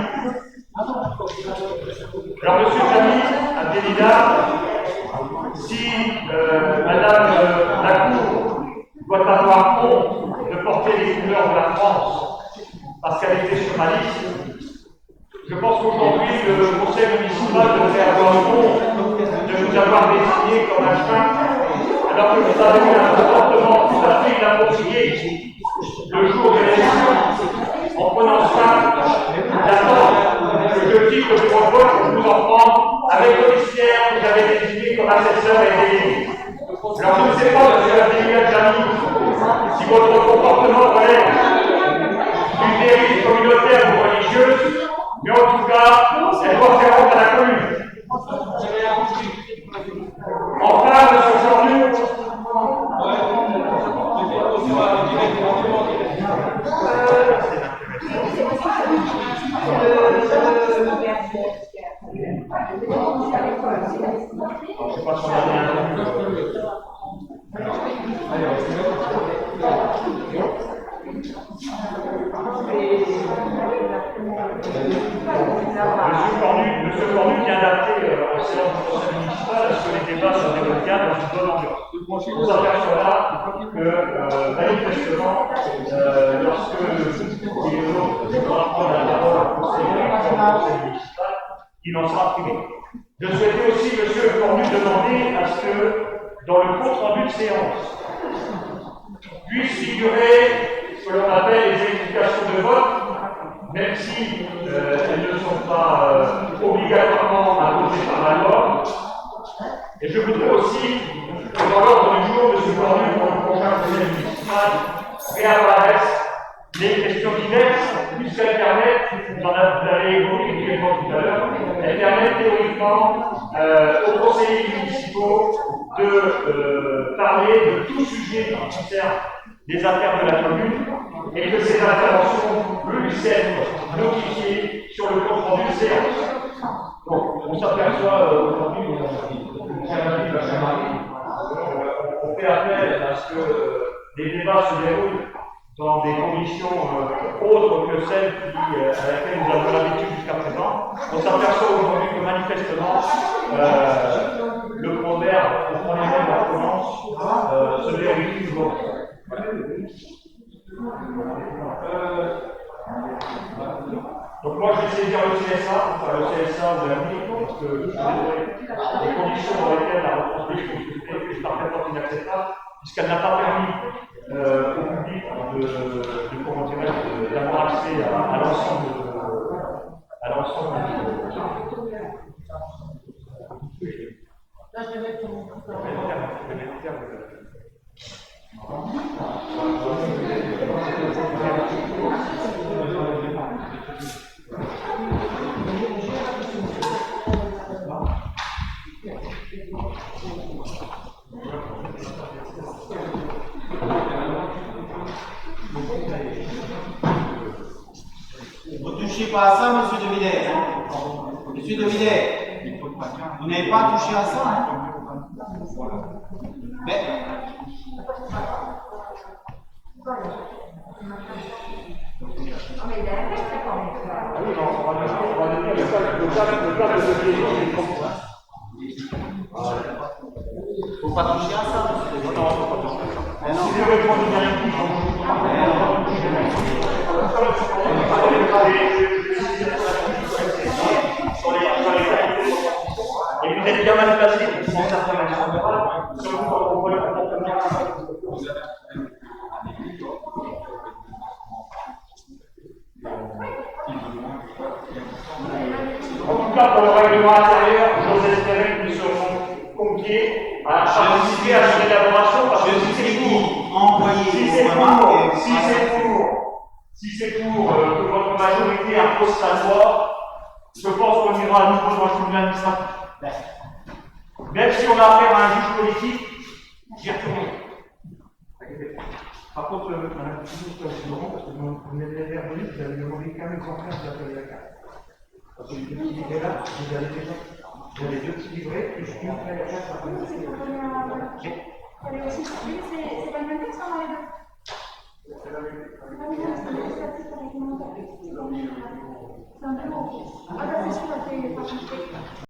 Alors, M. Jamil Abdelida, si Madame Lacour doit avoir honte de porter les couleurs de la France parce qu'elle était sur ma liste, je pense qu'aujourd'hui le conseil municipal devrait avoir honte de nous avoir désigné comme adjoint, alors que vous avez eu un comportement tout à fait inapproprié le jour de l'élection, en prenant soin d'attendre que je quitte le bureau de vote pour vous en prendre avec l'officière que j'avais désigné comme assesseur et délégué. Alors je ne sais pas, M. Abdelida Jamil, si votre comportement relève d'une dérive communautaire ou religieuse, mais en tout cas, elle doit faire honte à la commune. Enfin, M. Jean-Luc, je sais pas si on a bien Monsieur Cornu vient d'appeler en séance du conseil municipal à ce que les débats soient déroulés dans une bonne ambiance. On s'aperçoit que, manifestement, lorsque il est l'autre va prendre la parole au conseil municipal, il en sera privé. Je souhaitais aussi, Monsieur Cornu, demander à ce que, dans le compte rendu de séance, puisse figurer que l'on appelle les explications de vote, même si elles ne sont pas obligatoirement imposées par la loi. Et je voudrais aussi que dans l'ordre du jour de ce contenu pour le prochain conseil municipal réapparaissent les questions diverses, puisqu'elles permettent, vous avez évoqué brièvement tout à l'heure, elles permettent théoriquement aux conseillers municipaux de parler de tout sujet qui concerne les affaires de la commune et que ces interventions puissent être notifiées sur le compte rendu de séance. Donc, on s'aperçoit aujourd'hui, on fait appel à ce que les débats se déroulent dans des conditions autres que celles à laquelle nous avons l'habitude jusqu'à présent. On s'aperçoit aujourd'hui que manifestement, le proverbe « on prend les mêmes, on recommence » se vérifie souvent. Donc moi je vais saisir le CSA, enfin le CSA de la vie, parce que les conditions dans lesquelles la retransmission se fait est parfaitement inacceptable, puisqu'elle n'a pas permis au public d'avoir accès à l'ensemble Vous ne touchez pas à ça, monsieur De Villers. Monsieur De Villers, vous n'avez pas touché à ça. Hein? Mais... Faut pas toucher à ça, monsieur De Et vous êtes bien mal placé pour cette information sur le comportement. En tout cas, pour le règlement intérieur, j'ose espérer que nous serons confiés à participer à son élaboration parce que si c'est pour que votre majorité impose sa loi, je pense qu'on ira à nouveau dans le tribunal administratif. Même si on a affaire à un juge politique, j'y retourne. Par contre, madame, c'est Laurent, parce que vous n'êtes pas revenu, vous avez demandé qu'un exemplaire de la feuille de la carte. Parce que les deux petits livrets là, vous avez déjà. Vous avez deux petits livrets, plus une feuille de la carte. Oui, c'est pour donner à aussi. C'est pas le même texte, on a les deux. C'est pas le même texte, législatif avec mon nom. C'est un bureau. Ah, bah, c'est sûr, il est pas compliqué.